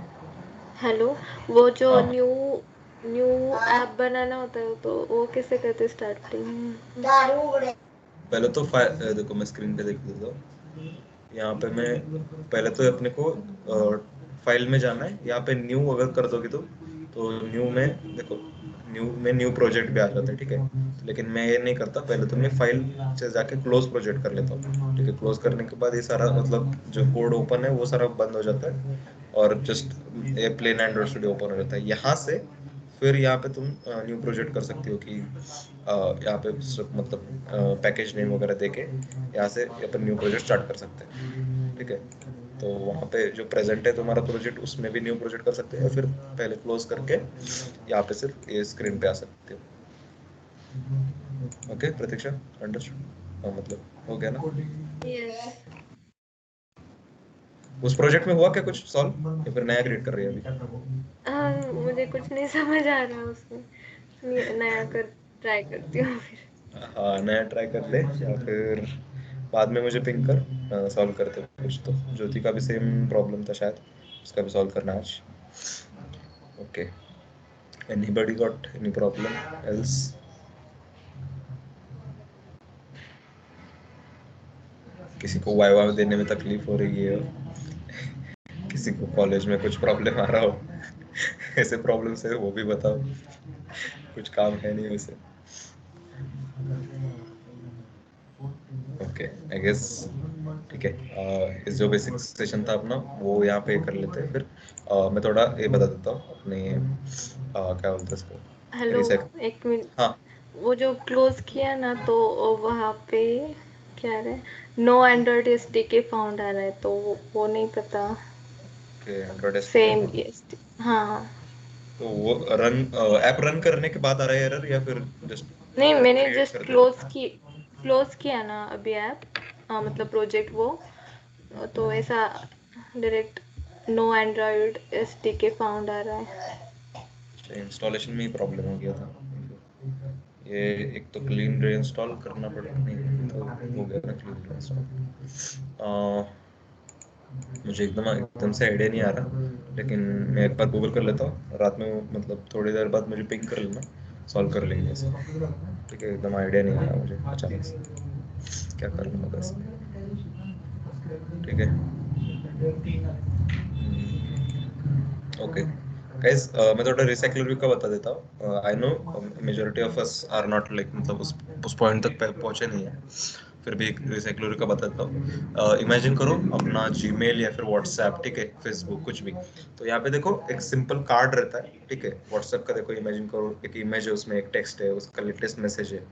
S4: हेलो, वो जो
S1: हाँ,
S4: न्यू न्यू ऐप बनाना होता है तो वो कैसे करते स्टार्टिंग?
S1: पहले तो देखो मैं स्क्रीन पे देख देता हूँ। यहाँ पे मैं पहले तो अपने को फाइल में जाना है। यहाँ पे न्यू अगर कर दोगे तो न्यू में देखो, न्यू प्रोजेक्ट भी आ जाता है, ठीक है। लेकिन मैं ये नहीं करता, पहले तो मैं फाइल से जाके क्लोज प्रोजेक्ट कर लेता हूँ, ठीक है। क्लोज करने के बाद ये सारा मतलब जो कोड ओपन है वो सारा बंद हो जाता है, और जस्ट ये प्लेन एंड्रॉइड स्टूडियो ओपन हो जाता है। यहाँ से फिर यहाँ पे तुम न्यू प्रोजेक्ट कर सकती हो कि यहाँ पे मतलब पैकेज नेम वगैरह देके यहाँ से अपन न्यू प्रोजेक्ट स्टार्ट कर सकते हैं, ठीक है। तो वहाँ पे जो प्रेजेंट है तुम्हारा प्रोजेक्ट, उसमें भी न्यू प्रोजेक्ट कर सकते हो, या फिर पहले क्लोज करके यहाँ पे सिर्फ ये स्क्रीन पे आ सकते हो। ओके प्रतीक्षा, अंडरस्टूड? हाँ, मतलब हो गया ना?
S4: यस।
S1: उस प्रोजेक्ट में हुआ क्या कुछ सॉल्व, या फिर नया क्रिएट कर रही है अभी?
S4: हाँ, मुझे कुछ नहीं समझ आ रहा उसमें, नया कर ट्राई करती हूँ फिर।
S1: हाँ, नया ट्राई कर ले, या फिर बाद में मुझे पिंग कर, सॉल्व करते कुछ। तो ज्योति का भी सेम प्रॉब्लम था शायद, उसका भी सॉल्व करना आज। Okay, anybody got any problem else? किसी को वाइवा देने में तकलीफ हो रही है, किसी को कॉलेज में कुछ प्रॉब्लम आ रहा हो, ऐसे प्रॉब्लम से वो भी बताओ, कुछ काम है नहीं वैसे। ओके, आई गेस ठीक है। इस जो बेसिक सेशन था अपना वो यहाँ पे कर लेते हैं। फिर मैं थोड़ा ये बता देता हूँ अपने क्या बोलते हैं इसको,
S4: हेलो,
S1: रिसेट।
S4: एक मिनट।
S1: हाँ,
S4: वो जो क्लोज किया ना तो वहाँ पे क्या रहा है, नो एंड्रॉइड एसडीके फाउंड आ रहा है, तो वो नहीं पता।
S1: Okay, Android SDK.
S4: Same SD, हाँ।
S1: तो वो ऐप रन करने के बाद आ रहा है एरर, या फिर जस्ट
S4: नहीं, मैंने
S1: क्रिएट
S4: जस्ट
S1: कर दे?
S4: क्लोज किया ना अभी ऐप, मतलब प्रोजेक्ट वो, तो ऐसा direct no Android SDK found आ रहा है।
S1: इंस्टॉलेशन में ही प्रॉब्लम हो गया था ये। एक तो क्लीन रीइंस्टॉल करना पड़ा, नहीं तो हो गया ना क्लीन रीइंस्टॉल। मुझे एकदम से आइडिया नहीं आ रहा, लेकिन मैं एक बार गूगल कर लेता हूँ रात में, मतलब थोड़ी देर बाद मुझे पिंग कर लेना, सॉल्व कर लेंगे इसे, ठीक है। एकदम आइडिया नहीं आ रहा मुझे अचानक से क्या करना होगा इसमें, ठीक है। ओके, गाइस मैं थोड़ा रिसाइकल व्यू का बता देता हूँ। I know majority of us are not like मतलब उस पॉइंट तक पहुंचे नहीं है, फिर भी एक रिसाइकल व्यू का बताता हूँ। इमेजिन करो अपना जीमेल या फिर व्हाट्सएप, ठीक है, फेसबुक, कुछ भी। तो यहाँ पे देखो एक सिंपल कार्ड रहता है, ठीक है। व्हाट्सएप का देखो, इमेजिन करो एक इमेज है, उसमें एक टेक्स्ट है, उसका लेटेस्ट मैसेज है,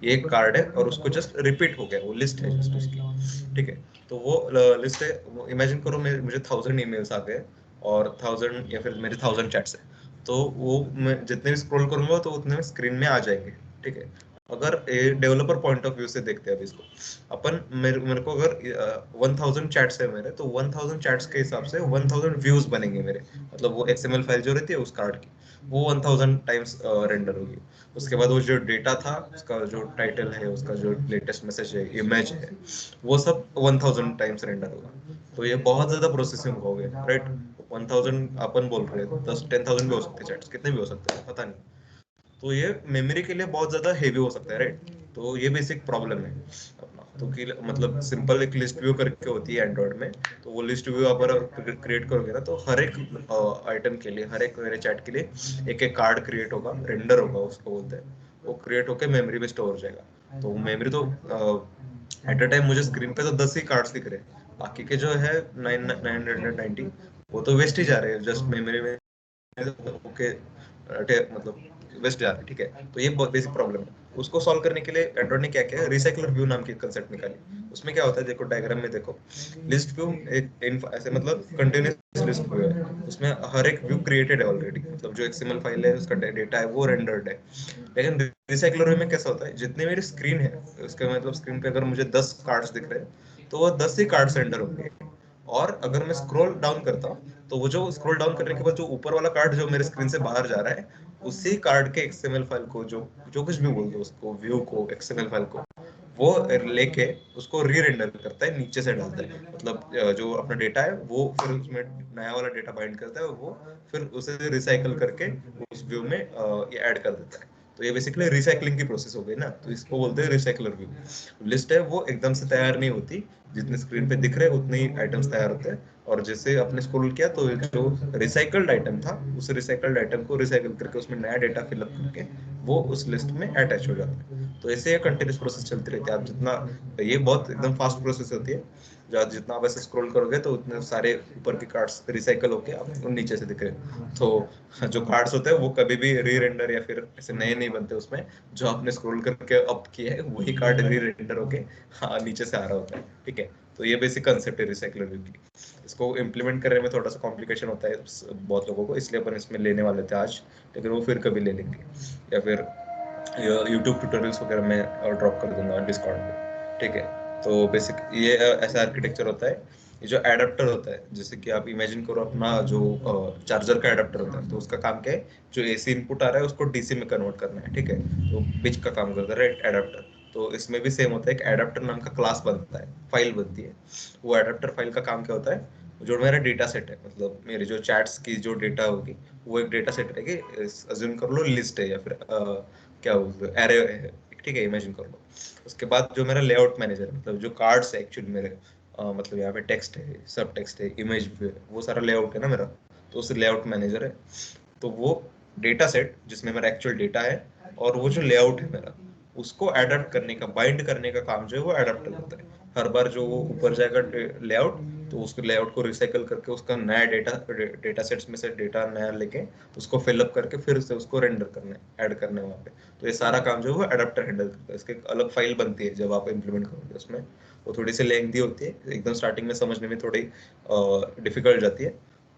S1: ये एक कार्ड है और उसको जस्ट रिपीट हो गया, वो लिस्ट है जस्ट उसकी, ठीक है। तो वो लिस्ट है, इमेजिन करो मुझे 1000 ईमेल्स आ गए और 1000 या फिर मेरे 1000 चैट्स है। तो वो मैं जितने भी स्क्रॉल करूंगा तो उतने स्क्रीन में आ जाएंगे, ठीक है। अगर डेवलपर पॉइंट ऑफ व्यू से देखते हैं अब इसको, अपन मेरे को अगर 1000 चैट्स है मेरे, तो 1000 चैट्स के हिसाब से 1000 व्यूज बनेंगे मेरे, मतलब वो XML फाइल जो रहती है उस कार्ड की, वो 1000 टाइम्स रेंडर होगी। उसके बाद वो जो डेटा था, उसका जो टाइटल है, उसका जो लेटेस्ट मैसेज है, इमेज है, वो सब 1000 टाइम्स रेंडर होगा। तो ये बहुत ज्यादा प्रोसेसिंग हो गया, राइट। 1000 अपन बोल रहे हैं, 10,000 भी हो सकते हैं चैट्स, कितने भी हो सकते हैं पता नहीं। तो ये मेमोरी के लिए बहुत ज्यादा हेवी हो सकता है, राइट। तो ये बेसिक प्रॉब्लम है अपना। तो कि मतलब सिंपल एक लिस्ट व्यू करके होती है एंड्रॉइड में, तो वो लिस्ट व्यू आप क्रिएट करोगे ना, तो हर एक आइटम के लिए, हर एक मेरे चैट के लिए एक एक कार्ड क्रिएट होगा, रेंडर होगा उसको बोलते हैं। वो क्रिएट होकर मेमोरी में स्टोर हो जाएगा। तो मेमोरी तो एट अ टाइम मुझे स्क्रीन पे तो 10 ही कार्ड्स दिख रहे हैं, बाकी के जो है 990 वो तो वेस्ट ही जा रहे हैं जस्ट मेमोरी में, ओके, मतलब वेस्ट जा रहा है, ठीक है। तो ये बहुत बेसिक प्रॉब्लम है। उसको सॉल्व करने के लिए एंड्रॉइड ने क्या किया, रिसाइकलर व्यू नाम की कंसेप्ट निकाली। उसमें क्या होता है, देखो डायग्राम में देखो, लिस्ट व्यू एक ऐसे मतलब कंटिन्यूअस लिस्ट व्यू है, उसमें हर एक व्यू क्रिएटेड है ऑलरेडी, मतलब जो XML फाइल है उसका डेटा है वो रेंडर्ड है। लेकिन रिसाइकलर व्यू में कैसा होता है, जितनी मेरी स्क्रीन है उसके मतलब स्क्रीन पे अगर मुझे 10 कार्ड्स दिख रहे हैं, तो वो 10 ही कार्ड्स रेंडर होंगे। और अगर मैं स्क्रॉल डाउन करता हूँ, तो वो जो स्क्रॉल डाउन करने के बाद जो ऊपर वाला कार्ड जो मेरे स्क्रीन से बाहर जा रहा है, उसी कार्ड के XML फाइल को, जो जो कुछ भी बोल दो उसको, व्यू को, XML फाइल को, वो लेके उसको री रेंडर करता है, नीचे से डालता है, मतलब जो अपना डेटा है वो फिर उसमें नया वाला डेटा बाइंड करता है, और वो फिर उसे रिसाइकल करके उस व्यू में ये ऐड कर देता है। तो ये बेसिकली रिसाइकलिंग की प्रोसेस हो गई ना, तो इसको बोलते हैं रिसाइकलर व्यू। लिस्ट है वो एकदम से तैयार नहीं होती, जितने स्क्रीन पे दिख रहे हैं उतने ही आइटम्स तैयार होते हैं, और जैसे आपने स्क्रॉल किया तो जो रिसाइकल्ड आइटम था, उस रिसाइकल्ड आइटम को रिसाइकल करके उसमें नया डेटा फिलअप करके वो उस लिस्ट में अटैच हो जाता है। तो ऐसे ये कंटिन्यूस प्रोसेस चलती रहती है। आप जितना, ये बहुत एकदम फास्ट प्रोसेस होती है, जितना आप ऐसे स्क्रॉल करोगे तो उतने सारे ऊपर के कार्ड्स रिसाइकल होके आपको नीचे से दिख रहे। तो जो कार्ड्स होते हैं वो कभी भी री रेंडर या फिर ऐसे नए नहीं बनते, उसमें जो आपने स्क्रॉल करके अप किया है वही कार्ड री रेंडर होके हाँ नीचे से आ रहा होता है, ठीक है। तो ये बेसिक कंसेप्ट है रिसाइकलर व्यू की। इसको इम्प्लीमेंट करने में थोड़ा सा कॉम्प्लिकेशन होता है बहुत लोगों को, इसलिए अपन इसमें लेने वाले थे आज, लेकिन वो फिर कभी ले लेंगे, या फिर यूट्यूब ट्यूटोरियल्स वगैरह में ड्रॉप कर दूंगा डिस्कॉर्ड पे, ठीक है। तो बेसिक ये ऐसा आर्किटेक्चर होता है। ये जो एडाप्टर होता है, जैसे कि आप इमेजिन करो अपना जो चार्जर का एडाप्टर होता है, तो उसका काम क्या है, जो AC इनपुट आ रहा है उसको DC में कन्वर्ट करना है, ठीक है। तो पिच का काम करता है, राइट, एडाप्टर। तो इसमें भी सेम होता है, एक एडाप्टर नाम का क्लास बनता है, फाइल बनती है। वो एडाप्टर फाइल का काम क्या होता है, जो मेरा डेटा सेट है, मतलब मेरे जो चैट्स की जो डेटा होगी, वो एक डेटा सेट रहेगी, अज्यूम कर लो लिस्ट है या फिर क्या बोलते एरे है, ठीक है, इमेजिन कर लो। उसके बाद जो मेरा लेआउट मैनेजर है, मतलब जो कार्ड्स है एक्चुअली मेरे, मतलब यहाँ पे टेक्स्ट है, सब टेक्स्ट है, इमेज भी है, वो सारा लेआउट है ना मेरा, तो उस लेआउट मैनेजर है। तो वो डेटा सेट जिसमें मेरा एक्चुअल डेटा है, और वो जो लेआउट है मेरा, उसको अडेप्ट करने का, बाइंड करने का काम जो है वो एडाप्टर करता है। हर बार जो वो ऊपर जाएगा लेआउट, तो उसके लेआउट को रिसाइकल करके उसका नया डेटा सेट्स में से डेटा नया लेके उसको फिलअप करके फिर से उसको रेंडर करना है, ऐड करना है वहाँ पे। तो ये सारा काम जो है वो एडाप्टर हैंडल करता है। इसके अलग फाइल बनती है जब आप इम्प्लीमेंट करोगे उसमें, वो थोड़ी सी लेंथी होती है, एकदम स्टार्टिंग में समझने में थोड़ी डिफिकल्ट जाती है।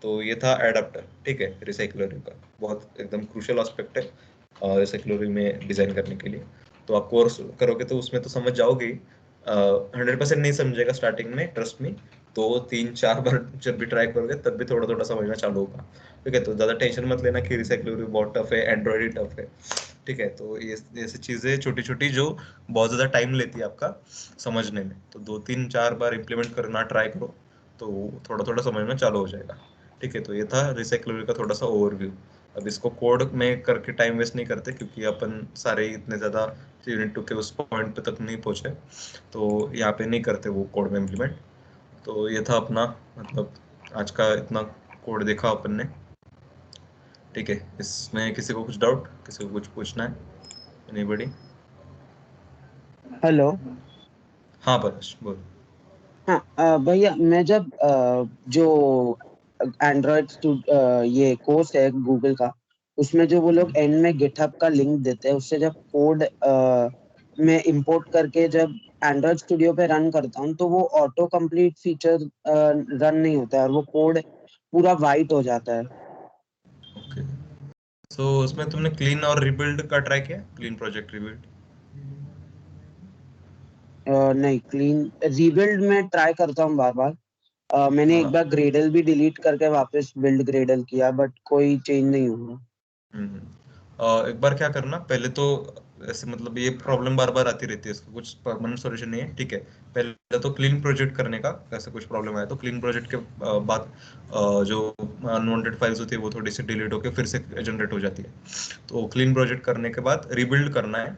S1: तो ये था एडाप्टर, ठीक है, रिसाइक्लर का बहुत एकदम क्रूशियल एस्पेक्ट है रिसाइक्लर में डिजाइन करने के लिए। तो आप कोर्स करोगे तो उसमें तो समझ जाओगे ही, 100% नहीं समझेगा स्टार्टिंग में, ट्रस्ट मी। तो 3-4 बार जब भी ट्राई करोगे तब भी थोड़ा थोड़ा समझना चालू होगा, ठीक है। तो ज्यादा टेंशन मत लेना कि रिसाइक्लर बहुत टफ है, एंड्रॉइड ही टफ है, ठीक है। तो ये ऐसी चीजें छोटी छोटी जो बहुत ज्यादा टाइम लेती है आपका समझने में, तो 2-3-4 बार इम्प्लीमेंट करना ट्राई करो, तो थोड़ा थोड़ा समझना चालू हो जाएगा, ठीक है। तो ये था रिसाइक्लर का थोड़ा सा ओवरव्यू। अब इसको कोड में करके टाइम वेस्ट नहीं करते, क्योंकि अपन सारे इतने ज्यादा यूनिट 2 के उस पॉइंट पे तक नहीं पहुंचे, तो यहाँ पे नहीं करते वो कोड में इम्प्लीमेंट। तो ये था अपना, मतलब आज का इतना कोड देखा अपन ने। ठीक है, इसमें किसी को कुछ डाउट, किसी को कुछ पूछना है? एनीबॉडी?
S3: हेलो।
S1: हाँ परेश बोल।
S3: हाँ भैया, मैं जब जो एंड्रॉयड ये कोर्स है गूगल का, उसमें जो वो लोग एंड में गिटहब का लिंक देते हैं, उससे जब कोड में इंपोर्ट करके जब एंड्रॉयड स्टूडियो पे रन करता हूँ तो वो ऑटो कंप्लीट फीचर रन नहीं होता है और वो कोड पूरा वाइट हो जाता है।
S1: ओके, सो उसमें तुमने क्लीन और रिबिल्ड का ट्राई किया? Clean project rebuild?
S3: नहीं, क्लीन रीबिल्ड में ट्राई करता हूँ बार बार। मैंने एक
S1: हाँ।
S3: बार ग्रेडल भी डिलीट करके वापस बिल्ड ग्रेडल किया, बट कोई चेंज नहीं हुआ।
S1: एक बार क्या करना, पहले तो ऐसे मतलब ये प्रॉब्लम बार बार आती रहती है, इसका कुछ परमानेंट सॉल्यूशन नहीं है, ठीक है। पहले तो क्लीन प्रोजेक्ट करने का, ऐसे कुछ प्रॉब्लम आया तो क्लीन प्रोजेक्ट के बाद जो अनवांटेड फाइल्स होती है वो थोड़ी सी डिलीट होकर फिर से जनरेट हो जाती है। तो क्लीन प्रोजेक्ट करने के बाद रिबिल्ड करना है।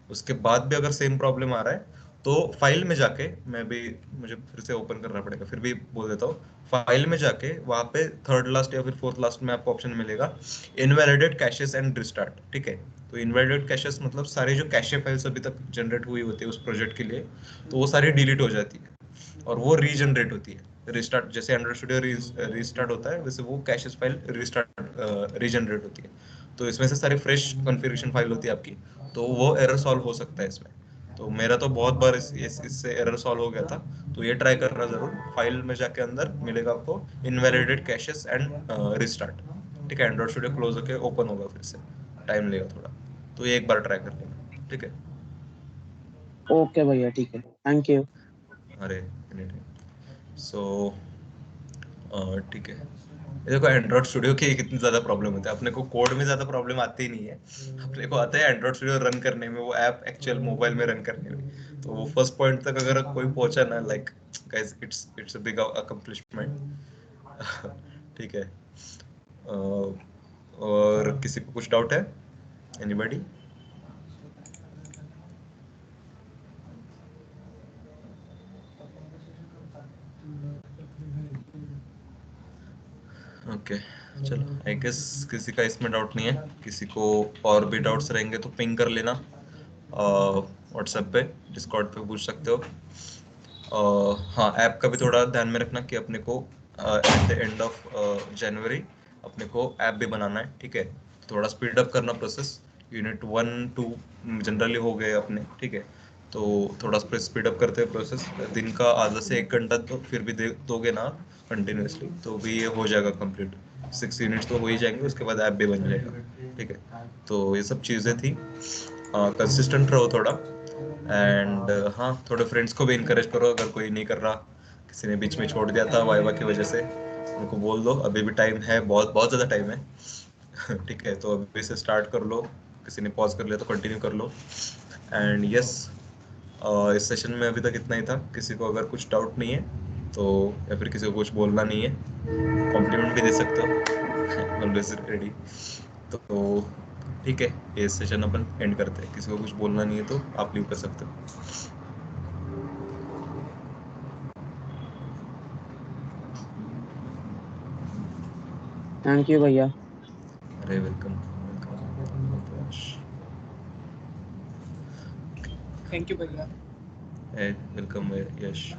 S1: उसके बाद भी अगर सेम प्रॉब्लम आ रहा है तो फाइल में जाके, मैं भी, मुझे फिर से ओपन करना पड़ेगा, फिर भी बोल देता हूँ, फाइल में जाके वहां पे थर्ड लास्ट या फिर फोर्थ लास्ट में आपको ऑप्शन मिलेगा इनवैलिडेट कैशेस एंड रिस्टार्ट, ठीक है। तो इनवैलिडेट कैशेस मतलब सारे जो कैशे फाइल्स अभी तक जनरेट हुई होती है उस प्रोजेक्ट के लिए, तो वो सारी डिलीट हो जाती है और वो रीजनरेट होती है। रिस्टार्ट जैसे एंड्रॉइड स्टूडियो रिस्टार्ट होता है, वैसे वो कैशेस फाइल रिस्टार्ट रीजनरेट होती है। तो इसमें से सारी फ्रेश कॉन्फ़िगरेशन फाइल होती है आपकी, तो वो एरर सॉल्व हो सकता है इसमें। तो मेरा तो बहुत बार इससे एरर सॉल्व हो गया था, तो ये ट्राई करना जरूर। फाइल में जाके अंदर मिलेगा आपको इनवैलिडेट कैशेस एंड रिस्टार्ट, ठीक है। एंड्रॉइड स्टूडियो क्लोज होके ओपन होगा, फिर से टाइम लेगा थोड़ा, तो ये एक बार ट्राई कर लेना, ठीक है।
S3: ओके भैया, ठीक है, थैंक यू।
S1: अरे एनी टाइम। सो ठीक है, ये देखो एंड्रॉइड स्टूडियो की कितनी ज्यादा प्रॉब्लम होती है, अपने को कोड में ज्यादा प्रॉब्लम आती ही नहीं है, अपने को आता है एंड्रॉइड स्टूडियो रन करने में, वो ऐप एक्चुअल मोबाइल में रन करने में। तो वो फर्स्ट पॉइंट तक अगर कोई पहुंचा ना, like guys, it's a big accomplishment. ठीक है। और किसी को कुछ डाउट है? एनीबॉडी? ओके, चलो आई गेस किसी का इसमें डाउट नहीं है। किसी को और भी डाउट्स रहेंगे तो पिंग कर लेना, व्हाट्सएप पे, डिस्कॉर्ड पे पूछ सकते हो। हाँ, ऐप का भी थोड़ा ध्यान में रखना कि अपने को at the end of January अपने को ऐप भी बनाना है, ठीक है। थोड़ा स्पीड अप करना प्रोसेस, यूनिट 1-2 जनरली हो गए अपने, ठीक है। तो थोड़ा स्पीड अप करते हैं प्रोसेस, दिन का आधा से 1 घंटा तो फिर भी दोगे ना कंटिन्यूसली, तो भी ये हो जाएगा कंप्लीट। 6 यूनिट्स तो हो ही जाएंगे, उसके बाद ऐप भी बन जाएगा, ठीक है। तो ये सब चीज़ें थी, कंसिस्टेंट रहो थोड़ा। एंड हाँ, थोड़े फ्रेंड्स को भी इनकरेज करो, अगर कोई नहीं कर रहा, किसी ने बीच में छोड़ दिया था वाइवा की वजह से, उनको बोल दो अभी भी टाइम है, बहुत बहुत ज़्यादा टाइम है। ठीक है, तो अभी से स्टार्ट कर लो, किसी ने पॉज कर लिया तो कंटिन्यू कर लो। एंड यस, इस सेशन में अभी तक इतना ही था। किसी को अगर कुछ डाउट नहीं है तो, या फिर किसी को कुछ बोलना नहीं है, कॉम्प्लीमेंट भी दे सकते हो, ऑलवेज रेडी। तो ठीक है, ये सेशन अपन एंड करते हैं। किसी को कुछ बोलना नहीं है तो आप लीव कर सकते हो।
S3: थैंक यू भैया।
S1: अरे वेलकम, वेलकम।
S5: थैंक यू भैया।
S1: वेलकम यश।